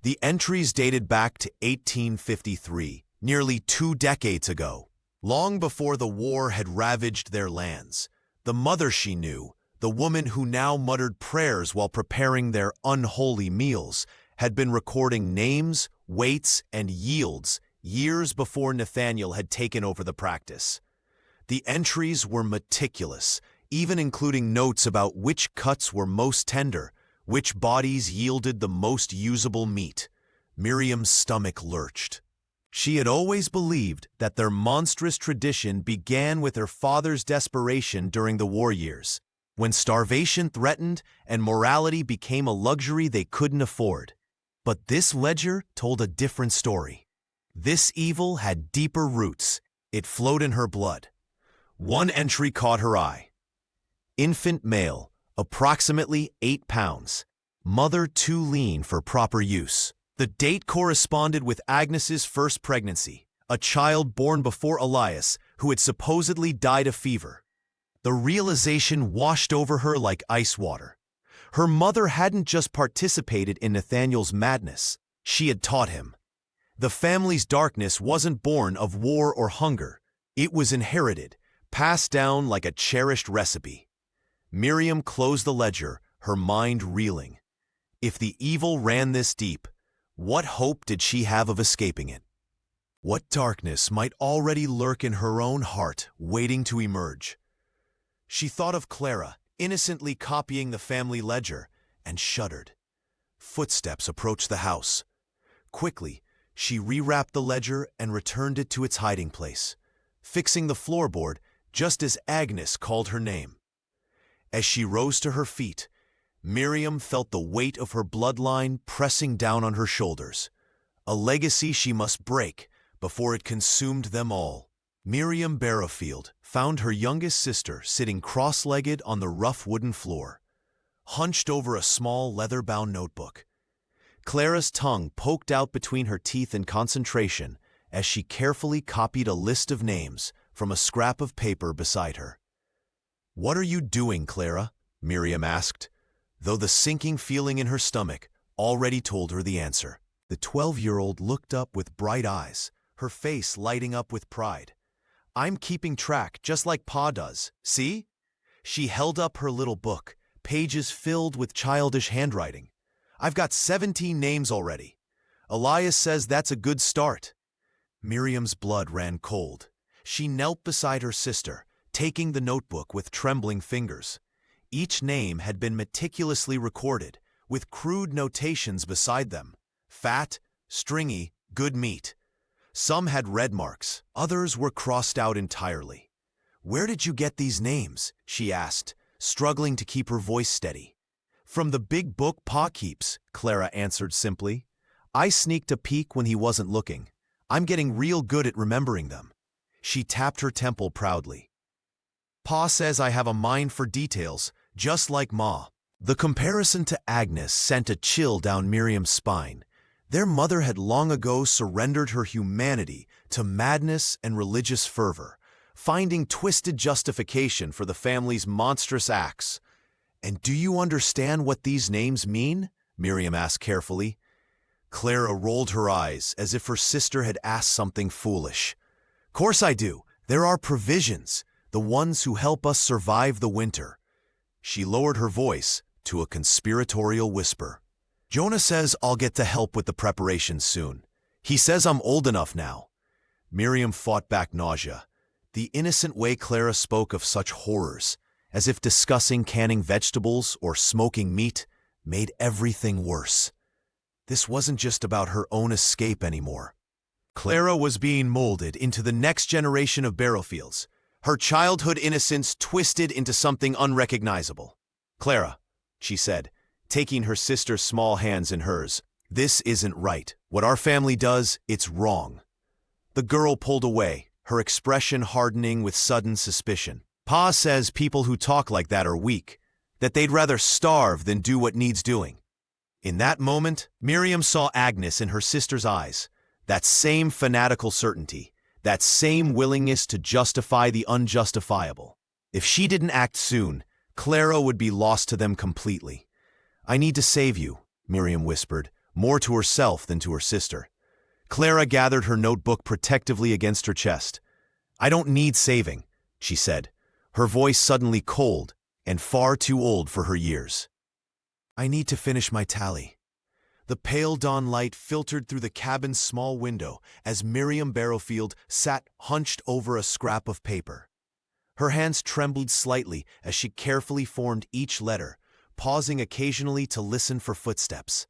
The entries dated back to 1853, nearly 2 decades ago, long before the war had ravaged their lands. The mother she knew, the woman who now muttered prayers while preparing their unholy meals, had been recording names, weights, and yields years before Nathaniel had taken over the practice. The entries were meticulous, even including notes about which cuts were most tender, which bodies yielded the most usable meat. Miriam's stomach lurched. She had always believed that their monstrous tradition began with her father's desperation during the war years, when starvation threatened and morality became a luxury they couldn't afford. But this ledger told a different story. This evil had deeper roots. It flowed in her blood. One entry caught her eye. Infant male, approximately 8 pounds. Mother too lean for proper use. The date corresponded with Agnes's first pregnancy, a child born before Elias, who had supposedly died of fever. The realization washed over her like ice water. Her mother hadn't just participated in Nathaniel's madness, she had taught him. The family's darkness wasn't born of war or hunger. It was inherited, passed down like a cherished recipe. Miriam closed the ledger, her mind reeling. If the evil ran this deep, What hope did she have of escaping it? What darkness might already lurk in her own heart, waiting to emerge? She thought of Clara, innocently copying the family ledger, and shuddered. Footsteps approached the house. Quickly, she rewrapped the ledger and returned it to its hiding place, fixing the floorboard just as Agnes called her name. As she rose to her feet, Miriam felt the weight of her bloodline pressing down on her shoulders, a legacy she must break before it consumed them all. Miriam Barrowfield found her youngest sister sitting cross-legged on the rough wooden floor, hunched over a small leather-bound notebook. Clara's tongue poked out between her teeth in concentration as she carefully copied a list of names from a scrap of paper beside her. "What are you doing, Clara?" Miriam asked, though the sinking feeling in her stomach already told her the answer. The 12-year-old looked up with bright eyes, her face lighting up with pride. "I'm keeping track, just like Pa does. See?" She held up her little book, pages filled with childish handwriting. "I've got 17 names already. Elias says that's a good start." Miriam's blood ran cold. She knelt beside her sister, taking the notebook with trembling fingers. Each name had been meticulously recorded, with crude notations beside them. Fat, stringy, good meat. Some had red marks, others were crossed out entirely. "Where did you get these names?" she asked, struggling to keep her voice steady. "From the big book Pa keeps," Clara answered simply. "I sneaked a peek when he wasn't looking. I'm getting real good at remembering them." She tapped her temple proudly. "Pa says I have a mind for details, just like Ma." The comparison to Agnes sent a chill down Miriam's spine. Their mother had long ago surrendered her humanity to madness and religious fervor, finding twisted justification for the family's monstrous acts. "And do you understand what these names mean?" Miriam asked carefully. Clara rolled her eyes as if her sister had asked something foolish. "Course I do. There are provisions, the ones who help us survive the winter." She lowered her voice to a conspiratorial whisper. "Jonah says I'll get to help with the preparations soon. He says I'm old enough now." Miriam fought back nausea. The innocent way Clara spoke of such horrors, as if discussing canning vegetables or smoking meat, made everything worse. This wasn't just about her own escape anymore. Clara was being molded into the next generation of Barrowfields, her childhood innocence twisted into something unrecognizable. "Clara," she said, taking her sister's small hands in hers, "this isn't right. What our family does, it's wrong." The girl pulled away, her expression hardening with sudden suspicion. "Pa says people who talk like that are weak, that they'd rather starve than do what needs doing." In that moment, Miriam saw Agnes in her sister's eyes, that same fanatical certainty, that same willingness to justify the unjustifiable. If she didn't act soon, Clara would be lost to them completely. "I need to save you," Miriam whispered, more to herself than to her sister. Clara gathered her notebook protectively against her chest. "I don't need saving," she said, her voice suddenly cold and far too old for her years. "I need to finish my tally." The pale dawn light filtered through the cabin's small window as Miriam Barrowfield sat hunched over a scrap of paper. Her hands trembled slightly as she carefully formed each letter, pausing occasionally to listen for footsteps.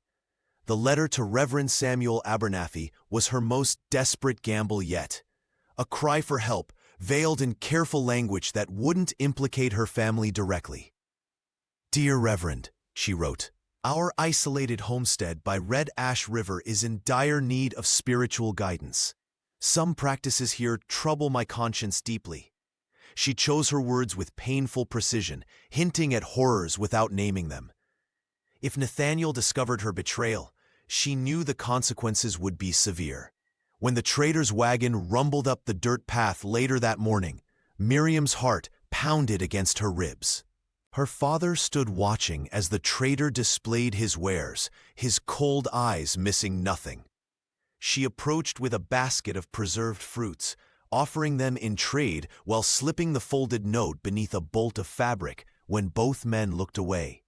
The letter to Reverend Samuel Abernathy was her most desperate gamble yet. A cry for help, veiled in careful language that wouldn't implicate her family directly. "Dear Reverend," she wrote, "our isolated homestead by Red Ash River is in dire need of spiritual guidance. Some practices here trouble my conscience deeply." She chose her words with painful precision, hinting at horrors without naming them. If Nathaniel discovered her betrayal, she knew the consequences would be severe. When the trader's wagon rumbled up the dirt path later that morning, Miriam's heart pounded against her ribs. Her father stood watching as the trader displayed his wares, his cold eyes missing nothing. She approached with a basket of preserved fruits, offering them in trade while slipping the folded note beneath a bolt of fabric when both men looked away.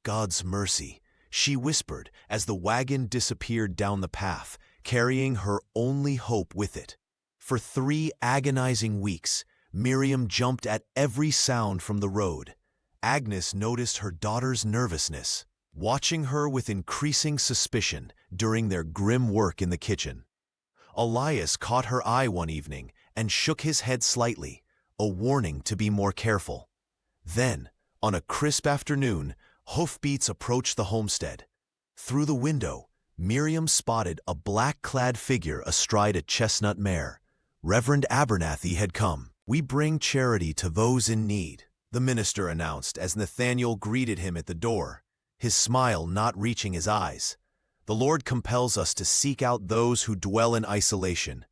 God's mercy, she whispered as the wagon disappeared down the path, carrying her only hope with it. For 3 agonizing weeks, Miriam jumped at every sound from the road. Agnes noticed her daughter's nervousness, watching her with increasing suspicion during their grim work in the kitchen. Elias caught her eye one evening and shook his head slightly, a warning to be more careful. Then, on a crisp afternoon, hoofbeats approached the homestead. Through the window, Miriam spotted a black-clad figure astride a chestnut mare. Reverend Abernathy had come. "We bring charity to those in need," the minister announced as Nathaniel greeted him at the door, his smile not reaching his eyes. "The Lord compels us to seek out those who dwell in isolation."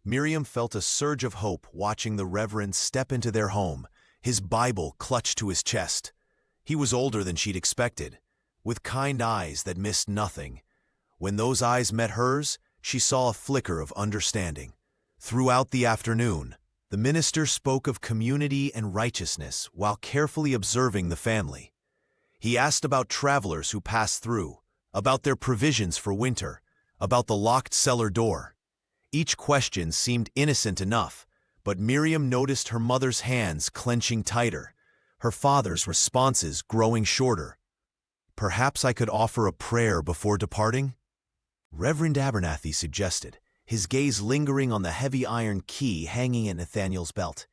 Miriam felt a surge of hope watching the Reverend step into their home, his Bible clutched to his chest. He was older than she'd expected, with kind eyes that missed nothing. When those eyes met hers, she saw a flicker of understanding. Throughout the afternoon, the minister spoke of community and righteousness while carefully observing the family. He asked about travelers who passed through, about their provisions for winter, about the locked cellar door. Each question seemed innocent enough, but Miriam noticed her mother's hands clenching tighter, her father's responses growing shorter. "Perhaps I could offer a prayer before departing?" Reverend Abernathy suggested, his gaze lingering on the heavy iron key hanging at Nathaniel's belt.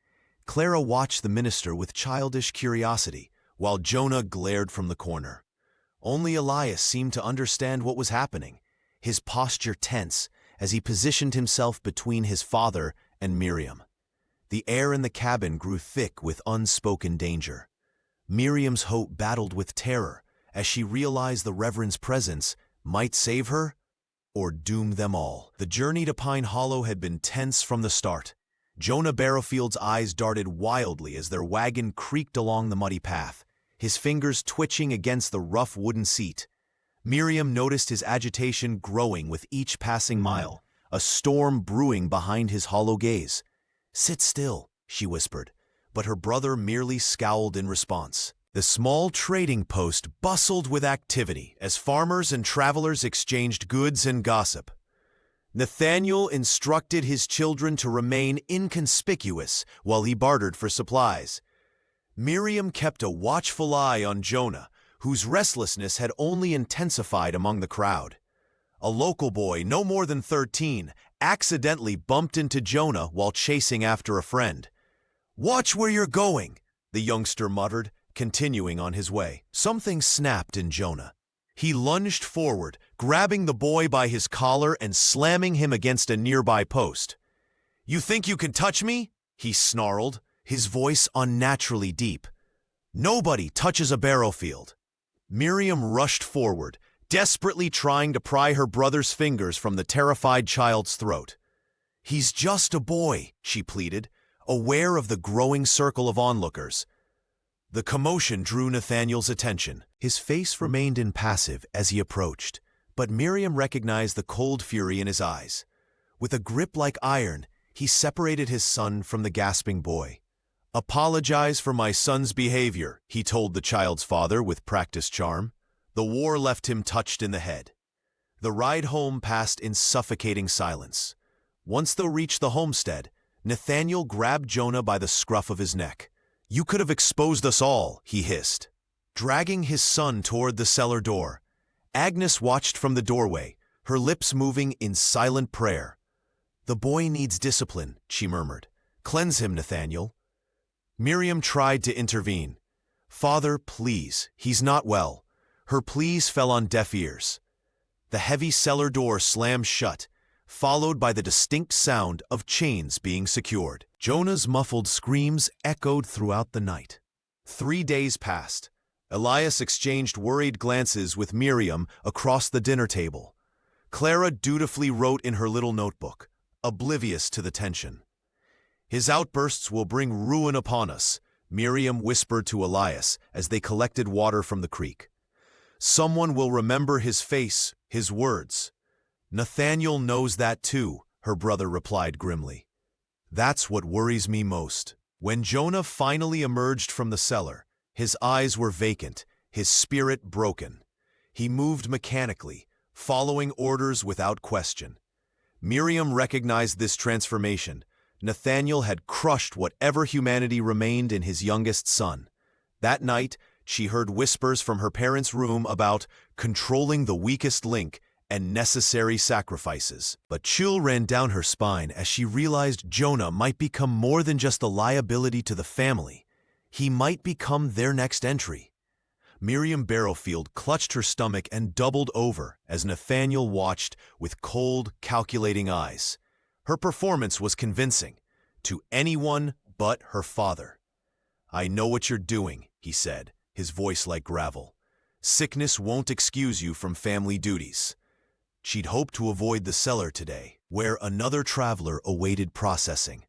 Clara watched the minister with childish curiosity, while Jonah glared from the corner. Only Elias seemed to understand what was happening, his posture tense as he positioned himself between his father and Miriam. The air in the cabin grew thick with unspoken danger. Miriam's hope battled with terror as she realized the Reverend's presence might save her or doom them all. The journey to Pine Hollow had been tense from the start. Jonah Barrowfield's eyes darted wildly as their wagon creaked along the muddy path, his fingers twitching against the rough wooden seat. Miriam noticed his agitation growing with each passing mile, a storm brewing behind his hollow gaze. "Sit still," she whispered, but her brother merely scowled in response. The small trading post bustled with activity as farmers and travelers exchanged goods and gossip. Nathaniel instructed his children to remain inconspicuous while he bartered for supplies. Miriam kept a watchful eye on Jonah, whose restlessness had only intensified among the crowd. A local boy, no more than 13, accidentally bumped into Jonah while chasing after a friend. "Watch where you're going," the youngster muttered, continuing on his way. Something snapped in Jonah. He lunged forward, grabbing the boy by his collar and slamming him against a nearby post. "You think you can touch me?" he snarled, his voice unnaturally deep. "Nobody touches a Barrowfield." Miriam rushed forward, desperately trying to pry her brother's fingers from the terrified child's throat. "He's just a boy," she pleaded, aware of the growing circle of onlookers. The commotion drew Nathaniel's attention. His face remained impassive as he approached, but Miriam recognized the cold fury in his eyes. With a grip like iron, he separated his son from the gasping boy. "Apologize for my son's behavior," he told the child's father with practiced charm. The war left him touched in the head. The ride home passed in suffocating silence. Once they reached the homestead, Nathaniel grabbed Jonah by the scruff of his neck. "You could have exposed us all," he hissed. Dragging his son toward the cellar door, Agnes watched from the doorway, her lips moving in silent prayer. "The boy needs discipline," she murmured. "Cleanse him, Nathaniel." Miriam tried to intervene. "Father, please, he's not well." Her pleas fell on deaf ears. The heavy cellar door slammed shut, followed by the distinct sound of chains being secured. Jonah's muffled screams echoed throughout the night. 3 days passed. Elias exchanged worried glances with Miriam across the dinner table. Clara dutifully wrote in her little notebook, oblivious to the tension. "His outbursts will bring ruin upon us," Miriam whispered to Elias as they collected water from the creek. "Someone will remember his face, his words." "Nathaniel knows that too," her brother replied grimly. "That's what worries me most." When Jonah finally emerged from the cellar, his eyes were vacant, his spirit broken. He moved mechanically, following orders without question. Miriam recognized this transformation. Nathaniel had crushed whatever humanity remained in his youngest son. That night, she heard whispers from her parents' room about controlling the weakest link and necessary sacrifices. But chill ran down her spine as she realized Jonah might become more than just a liability to the family. He might become their next entry. Miriam Barrowfield clutched her stomach and doubled over as Nathaniel watched with cold, calculating eyes. Her performance was convincing to anyone but her father. "I know what you're doing," he said, his voice like gravel. "Sickness won't excuse you from family duties." She'd hoped to avoid the cellar today, where another traveler awaited processing.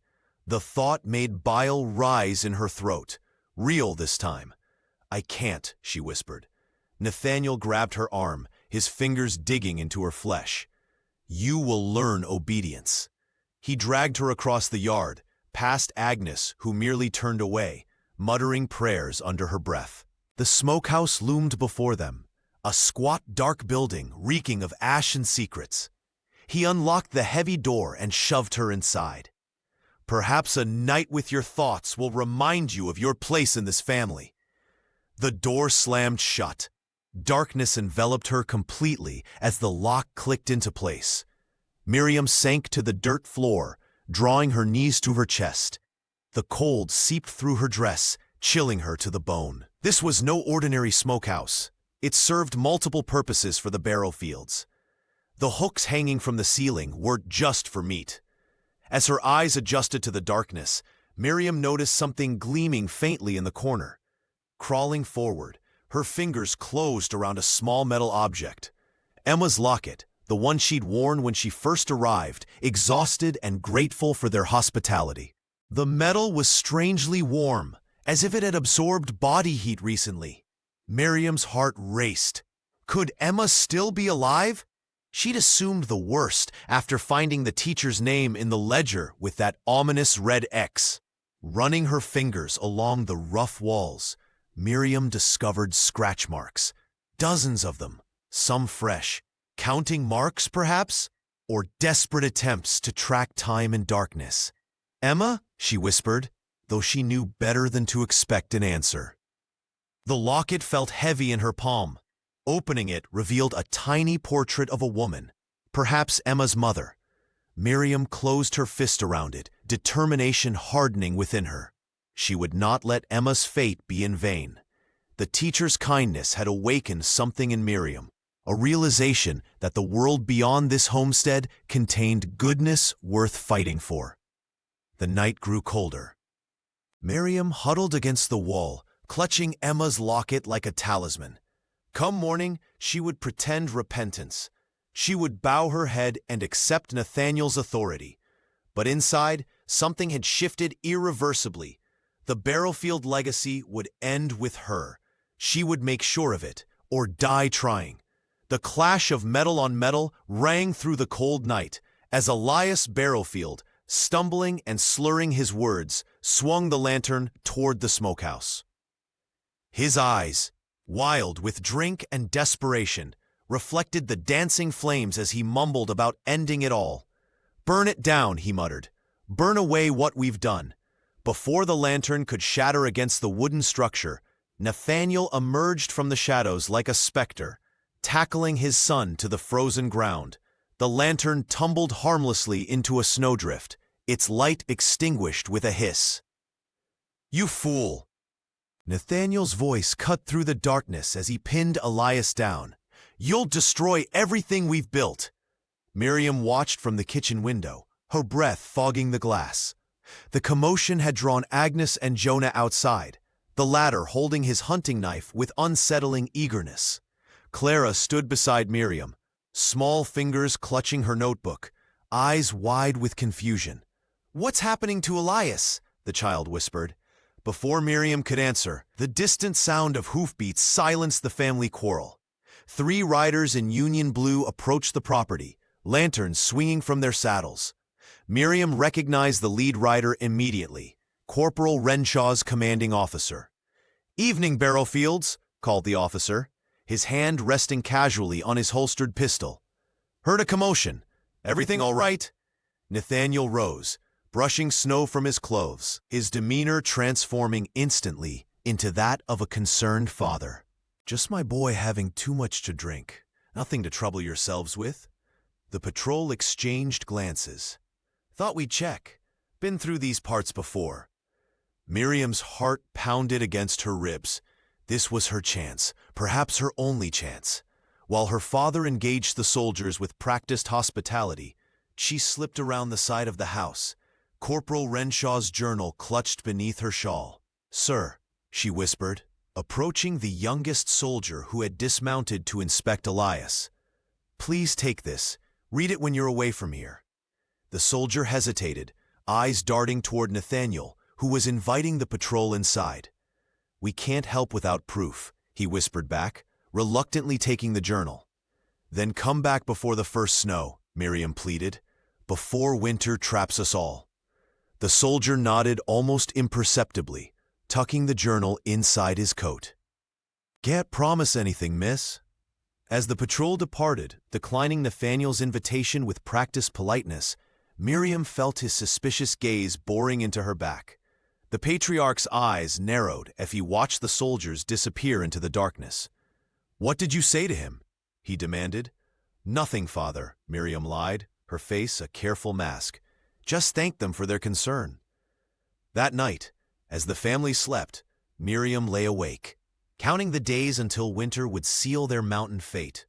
The thought made bile rise in her throat. Real this time. "I can't," she whispered. Nathaniel grabbed her arm, his fingers digging into her flesh. "You will learn obedience." He dragged her across the yard, past Agnes, who merely turned away, muttering prayers under her breath. The smokehouse loomed before them, a squat, dark building reeking of ash and secrets. He unlocked the heavy door and shoved her inside. "Perhaps a night with your thoughts will remind you of your place in this family." The door slammed shut. Darkness enveloped her completely as the lock clicked into place. Miriam sank to the dirt floor, drawing her knees to her chest. The cold seeped through her dress, chilling her to the bone. This was no ordinary smokehouse. It served multiple purposes for the Barrowfields. The hooks hanging from the ceiling weren't just for meat. As her eyes adjusted to the darkness, Miriam noticed something gleaming faintly in the corner. Crawling forward, her fingers closed around a small metal object. Emma's locket, the one she'd worn when she first arrived, exhausted and grateful for their hospitality. The metal was strangely warm, as if it had absorbed body heat recently. Miriam's heart raced. Could Emma still be alive? She'd assumed the worst after finding the teacher's name in the ledger with that ominous red X. Running her fingers along the rough walls, Miriam discovered scratch marks. Dozens of them, some fresh. Counting marks, perhaps? Or desperate attempts to track time in darkness. "Emma?" she whispered, though she knew better than to expect an answer. The locket felt heavy in her palm. Opening it revealed a tiny portrait of a woman, perhaps Emma's mother. Miriam closed her fist around it, determination hardening within her. She would not let Emma's fate be in vain. The teacher's kindness had awakened something in Miriam, a realization that the world beyond this homestead contained goodness worth fighting for. The night grew colder. Miriam huddled against the wall, clutching Emma's locket like a talisman. Come morning, she would pretend repentance. She would bow her head and accept Nathaniel's authority. But inside, something had shifted irreversibly. The Barrowfield legacy would end with her. She would make sure of it, or die trying. The clash of metal on metal rang through the cold night as Elias Barrowfield, stumbling and slurring his words, swung the lantern toward the smokehouse. His eyes, wild with drink and desperation, reflected the dancing flames as he mumbled about ending it all. "Burn it down," he muttered. "Burn away what we've done." Before the lantern could shatter against the wooden structure, Nathaniel emerged from the shadows like a specter, tackling his son to the frozen ground. The lantern tumbled harmlessly into a snowdrift, its light extinguished with a hiss. "You fool!" Nathaniel's voice cut through the darkness as he pinned Elias down. "You'll destroy everything we've built." Miriam watched from the kitchen window, her breath fogging the glass. The commotion had drawn Agnes and Jonah outside, the latter holding his hunting knife with unsettling eagerness. Clara stood beside Miriam, small fingers clutching her notebook, eyes wide with confusion. "What's happening to Elias?" the child whispered. Before Miriam could answer, the distant sound of hoofbeats silenced the family quarrel. 3 riders in Union blue approached the property, lanterns swinging from their saddles. Miriam recognized the lead rider immediately, Corporal Renshaw's commanding officer. "Evening, Barrowfields," called the officer. his hand resting casually on his holstered pistol. "Heard a commotion. Everything all right?" Nathaniel rose, brushing snow from his clothes, his demeanor transforming instantly into that of a concerned father. "Just my boy having too much to drink. Nothing to trouble yourselves with." The patrol exchanged glances. "Thought we'd check. Been through these parts before." Miriam's heart pounded against her ribs. This was her chance, perhaps her only chance. While her father engaged the soldiers with practiced hospitality, she slipped around the side of the house, Corporal Renshaw's journal clutched beneath her shawl. "Sir," she whispered, approaching the youngest soldier who had dismounted to inspect Elias. "Please take this. Read it when you're away from here." The soldier hesitated, eyes darting toward Nathaniel, who was inviting the patrol inside. "We can't help without proof," he whispered back, reluctantly taking the journal. "Then come back before the first snow," Miriam pleaded, "before winter traps us all." The soldier nodded almost imperceptibly, tucking the journal inside his coat. "Can't promise anything, miss." As the patrol departed, declining Nathaniel's invitation with practiced politeness, Miriam felt his suspicious gaze boring into her back. The patriarch's eyes narrowed as he watched the soldiers disappear into the darkness. "What did you say to him?" he demanded. "Nothing, father," Miriam lied, her face a careful mask. "Just thanked them for their concern." That night, as the family slept, Miriam lay awake, counting the days until winter would seal their mountain fate.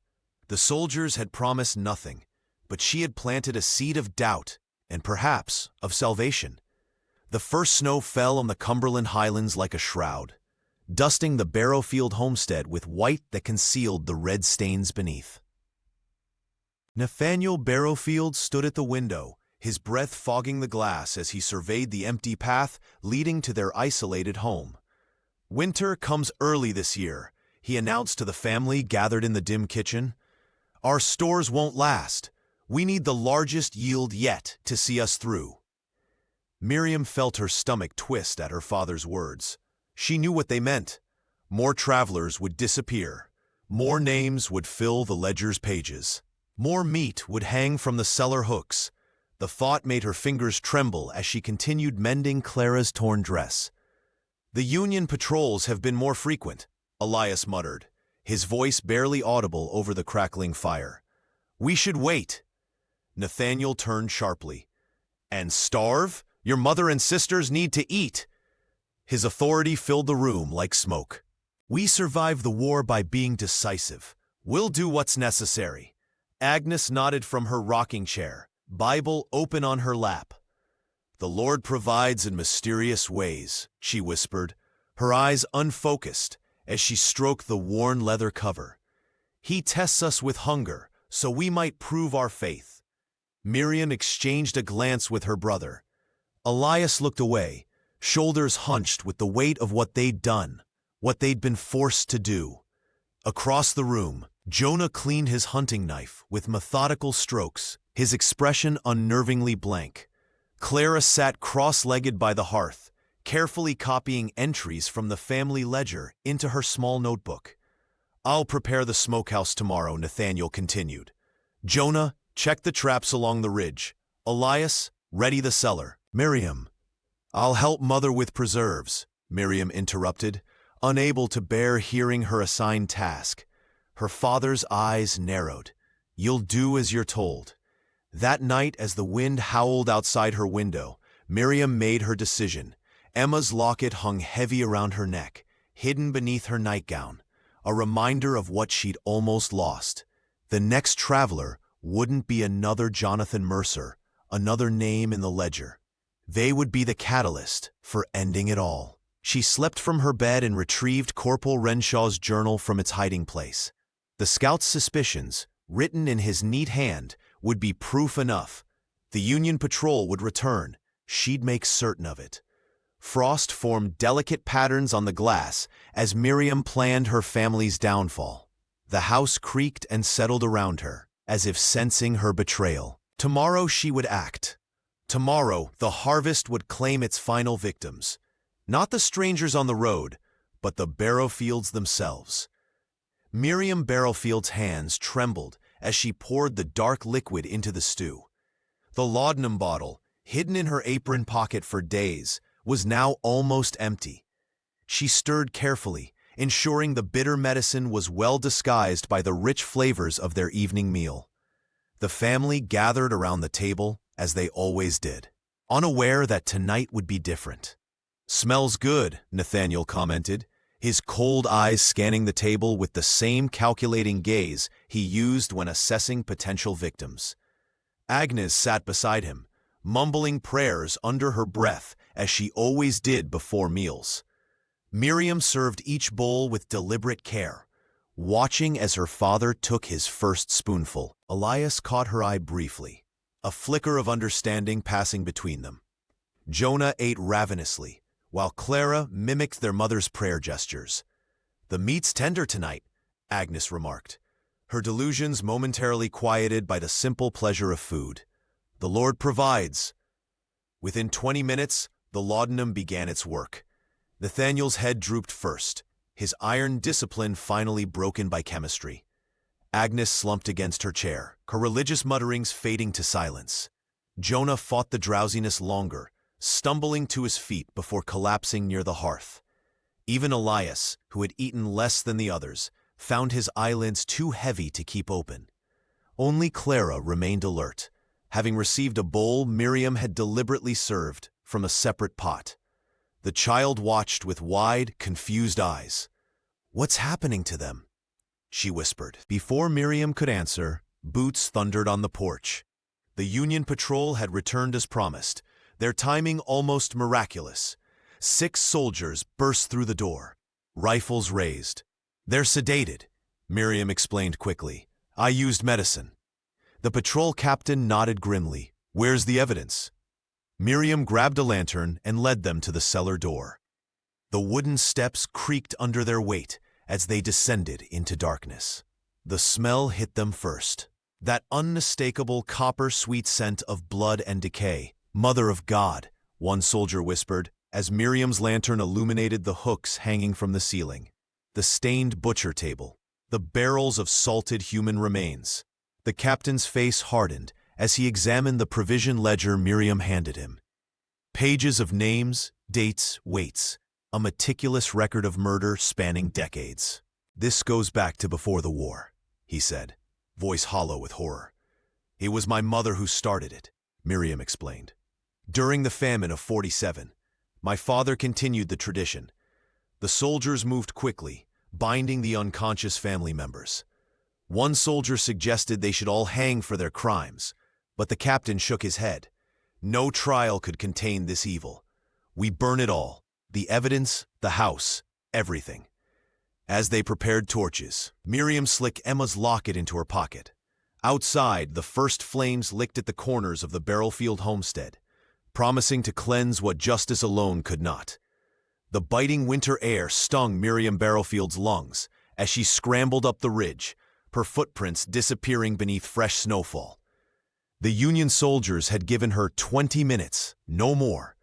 The soldiers had promised nothing, but she had planted a seed of doubt and perhaps of salvation. The first snow fell on the Cumberland Highlands like a shroud, dusting the Barrowfield homestead with white that concealed the red stains beneath. Nathaniel Barrowfield stood at the window, his breath fogging the glass as he surveyed the empty path leading to their isolated home. "Winter comes early this year," he announced to the family gathered in the dim kitchen. "Our stores won't last. We need the largest yield yet to see us through." Miriam felt her stomach twist at her father's words. She knew what they meant. More travelers would disappear. More names would fill the ledger's pages. More meat would hang from the cellar hooks. The thought made her fingers tremble as she continued mending Clara's torn dress. "The Union patrols have been more frequent," Elias muttered, his voice barely audible over the crackling fire. "We should wait." Nathaniel turned sharply. "And starve? Your mother and sisters need to eat." His authority filled the room like smoke. "We survive the war by being decisive. We'll do what's necessary." Agnes nodded from her rocking chair, Bible open on her lap. "The Lord provides in mysterious ways," she whispered, her eyes unfocused as she stroked the worn leather cover. "He tests us with hunger, so we might prove our faith." Miriam exchanged a glance with her brother. Elias looked away, shoulders hunched with the weight of what they'd done, what they'd been forced to do. Across the room, Jonah cleaned his hunting knife with methodical strokes, his expression unnervingly blank. Clara sat cross-legged by the hearth, carefully copying entries from the family ledger into her small notebook. "I'll prepare the smokehouse tomorrow," Nathaniel continued. "Jonah, check the traps along the ridge. Elias, ready the cellar." "Miriam." "I'll help Mother with preserves," Miriam interrupted, unable to bear hearing her assigned task. Her father's eyes narrowed. "You'll do as you're told." That night, as the wind howled outside her window, Miriam made her decision. Emma's locket hung heavy around her neck, hidden beneath her nightgown, a reminder of what she'd almost lost. The next traveler wouldn't be another Jonathan Mercer, another name in the ledger. They would be the catalyst for ending it all. She slipped from her bed and retrieved Corporal Renshaw's journal from its hiding place. The scout's suspicions, written in his neat hand, would be proof enough. The Union patrol would return. She'd make certain of it. Frost formed delicate patterns on the glass as Miriam planned her family's downfall. The house creaked and settled around her, as if sensing her betrayal. Tomorrow she would act. Tomorrow the harvest would claim its final victims. Not the strangers on the road, but the Barrowfields themselves. Miriam Barrowfield's hands trembled as she poured the dark liquid into the stew. The laudanum bottle, hidden in her apron pocket for days, was now almost empty. She stirred carefully, ensuring the bitter medicine was well disguised by the rich flavors of their evening meal. The family gathered around the table, as they always did, unaware that tonight would be different. "Smells good," Nathaniel commented, his cold eyes scanning the table with the same calculating gaze he used when assessing potential victims. Agnes sat beside him, mumbling prayers under her breath as she always did before meals. Miriam served each bowl with deliberate care, watching as her father took his first spoonful. Elias caught her eye briefly, a flicker of understanding passing between them. Jonah ate ravenously, while Clara mimicked their mother's prayer gestures. "The meat's tender tonight," Agnes remarked, her delusions momentarily quieted by the simple pleasure of food. "The Lord provides." Within 20 minutes, the laudanum began its work. Nathaniel's head drooped first, his iron discipline finally broken by chemistry. Agnes slumped against her chair, her religious mutterings fading to silence. Jonah fought the drowsiness longer, stumbling to his feet before collapsing near the hearth. Even Elias, who had eaten less than the others, found his eyelids too heavy to keep open. Only Clara remained alert, having received a bowl Miriam had deliberately served from a separate pot. The child watched with wide, confused eyes. "What's happening to them?" she whispered. Before Miriam could answer, boots thundered on the porch. The Union patrol had returned as promised, their timing almost miraculous. 6 soldiers burst through the door, rifles raised. "They're sedated," Miriam explained quickly. "I used medicine." The patrol captain nodded grimly. "Where's the evidence?" Miriam grabbed a lantern and led them to the cellar door. The wooden steps creaked under their weight as they descended into darkness. The smell hit them first. That unmistakable copper-sweet scent of blood and decay. "Mother of God," one soldier whispered, as Miriam's lantern illuminated the hooks hanging from the ceiling. The stained butcher table. The barrels of salted human remains. The captain's face hardened as he examined the provision ledger Miriam handed him. Pages of names, dates, weights. A meticulous record of murder spanning decades. "This goes back to before the war," he said, voice hollow with horror. "It was my mother who started it," Miriam explained. "During the famine of 47, my father continued the tradition. The soldiers moved quickly, binding the unconscious family members. One soldier suggested they should all hang for their crimes, but the captain shook his head. No trial could contain this evil. We burn it all. The evidence, the house, everything." As they prepared torches, Miriam slipped Emma's locket into her pocket. Outside, the first flames licked at the corners of the Barrowfield homestead, promising to cleanse what justice alone could not. The biting winter air stung Miriam Barrowfield's lungs as she scrambled up the ridge, her footprints disappearing beneath fresh snowfall. The Union soldiers had given her 20 minutes, no more,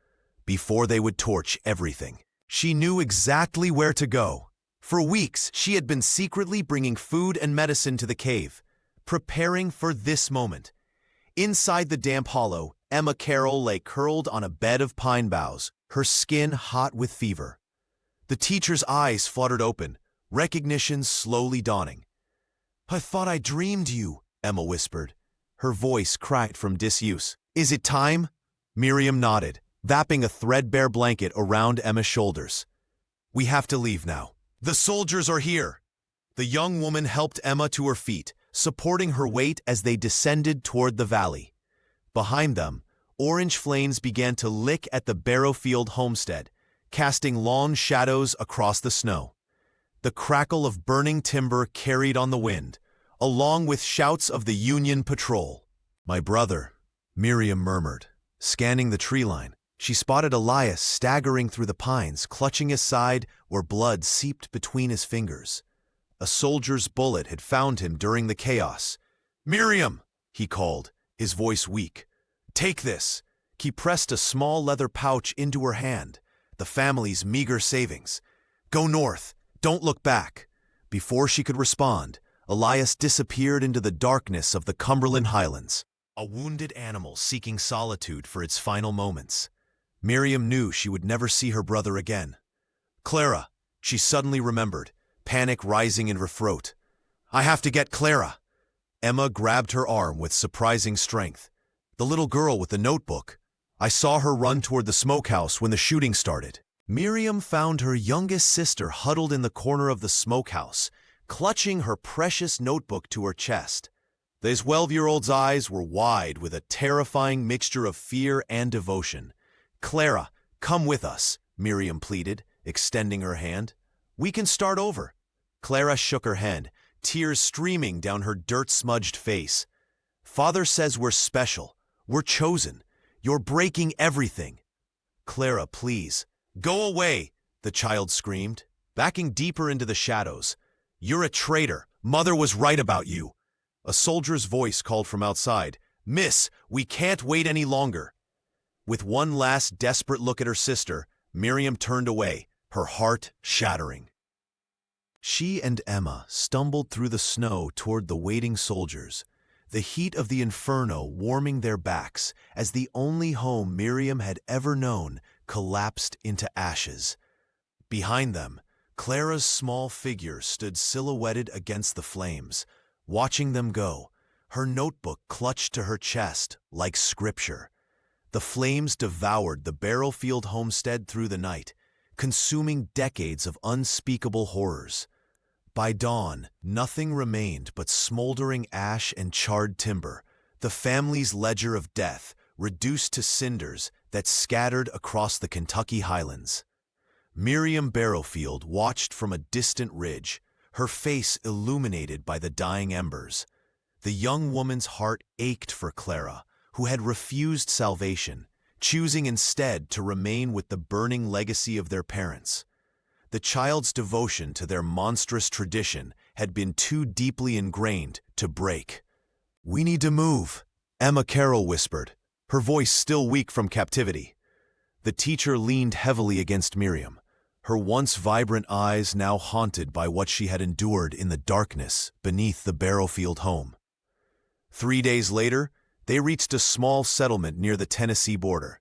before they would torch everything. She knew exactly where to go. For weeks, she had been secretly bringing food and medicine to the cave, preparing for this moment. Inside the damp hollow, Emma Carroll lay curled on a bed of pine boughs, her skin hot with fever. The teacher's eyes fluttered open, recognition slowly dawning. "I thought I dreamed you," Emma whispered, her voice cracked from disuse. "Is it time?" Miriam nodded, wrapping a threadbare blanket around Emma's shoulders. "We have to leave now. The soldiers are here." The young woman helped Emma to her feet, supporting her weight as they descended toward the valley. Behind them, orange flames began to lick at the Barrowfield homestead, casting long shadows across the snow. The crackle of burning timber carried on the wind, along with shouts of the Union patrol. "My brother," Miriam murmured, scanning the tree line. She spotted Elias staggering through the pines, clutching his side where blood seeped between his fingers. A soldier's bullet had found him during the chaos. "Miriam!" he called, his voice weak. "Take this." He pressed a small leather pouch into her hand, the family's meager savings. "Go north. Don't look back." Before she could respond, Elias disappeared into the darkness of the Cumberland Highlands, a wounded animal seeking solitude for its final moments. Miriam knew she would never see her brother again. Clara, she suddenly remembered, panic rising in her throat. I have to get Clara. Emma grabbed her arm with surprising strength. The little girl with the notebook. I saw her run toward the smokehouse when the shooting started. Miriam found her youngest sister huddled in the corner of the smokehouse, clutching her precious notebook to her chest. The 12-year-old's eyes were wide with a terrifying mixture of fear and devotion. Clara, come with us, Miriam pleaded, extending her hand. We can start over. Clara shook her head, tears streaming down her dirt-smudged face. Father says we're special. We're chosen. You're breaking everything. Clara, please. Go away, the child screamed, backing deeper into the shadows. You're a traitor. Mother was right about you. A soldier's voice called from outside. Miss, we can't wait any longer. With one last desperate look at her sister, Miriam turned away, her heart shattering. She and Emma stumbled through the snow toward the waiting soldiers, the heat of the inferno warming their backs as the only home Miriam had ever known collapsed into ashes. Behind them, Clara's small figure stood silhouetted against the flames, watching them go, her notebook clutched to her chest like scripture. The flames devoured the Barrowfield homestead through the night, consuming decades of unspeakable horrors. By dawn, nothing remained but smoldering ash and charred timber, the family's ledger of death reduced to cinders that scattered across the Kentucky highlands. Miriam Barrowfield watched from a distant ridge, her face illuminated by the dying embers. The young woman's heart ached for Clara, who had refused salvation, choosing instead to remain with the burning legacy of their parents. The child's devotion to their monstrous tradition had been too deeply ingrained to break. We need to move, Emma Carroll whispered, her voice still weak from captivity. The teacher leaned heavily against Miriam, her once vibrant eyes now haunted by what she had endured in the darkness beneath the Barrowfield home. 3 days later, they reached a small settlement near the Tennessee border.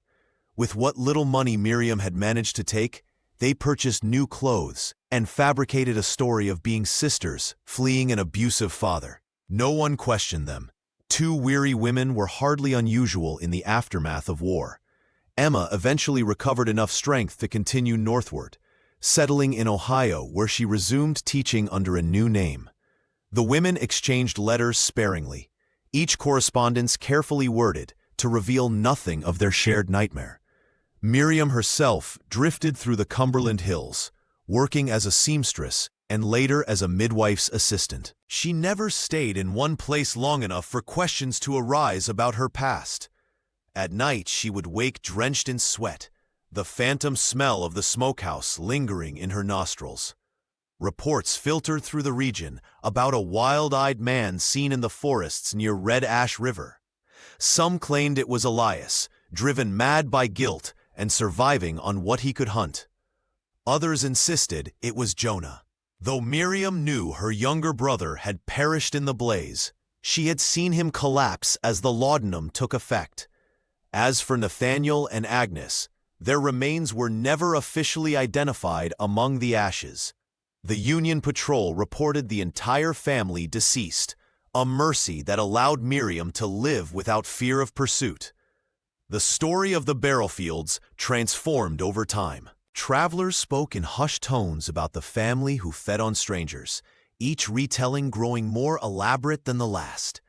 With what little money Miriam had managed to take, they purchased new clothes and fabricated a story of being sisters fleeing an abusive father. No one questioned them. 2 weary women were hardly unusual in the aftermath of war. Emma eventually recovered enough strength to continue northward, settling in Ohio where she resumed teaching under a new name. The women exchanged letters sparingly, each correspondence carefully worded to reveal nothing of their shared nightmare. Miriam herself drifted through the Cumberland Hills, working as a seamstress and later as a midwife's assistant. She never stayed in one place long enough for questions to arise about her past. At night, she would wake drenched in sweat, the phantom smell of the smokehouse lingering in her nostrils. Reports filtered through the region about a wild-eyed man seen in the forests near Red Ash River. Some claimed it was Elias, driven mad by guilt and surviving on what he could hunt. Others insisted it was Jonah. Though Miriam knew her younger brother had perished in the blaze, she had seen him collapse as the laudanum took effect. As for Nathaniel and Agnes, their remains were never officially identified among the ashes. The Union Patrol reported the entire family deceased, a mercy that allowed Miriam to live without fear of pursuit. The story of the Barrowfields transformed over time. Travelers spoke in hushed tones about the family who fed on strangers, each retelling growing more elaborate than the last.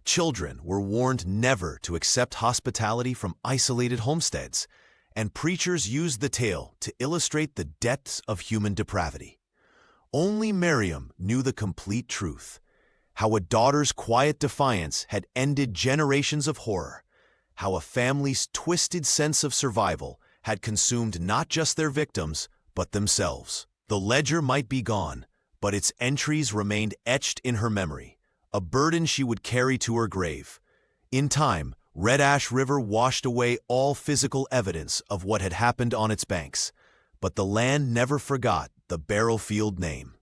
Children were warned never to accept hospitality from isolated homesteads, and preachers used the tale to illustrate the depths of human depravity. Only Miriam knew the complete truth, how a daughter's quiet defiance had ended generations of horror, how a family's twisted sense of survival had consumed not just their victims, but themselves. The ledger might be gone, but its entries remained etched in her memory, a burden she would carry to her grave. In time, Red Ash River washed away all physical evidence of what had happened on its banks, but the land never forgot the Barrowfield name.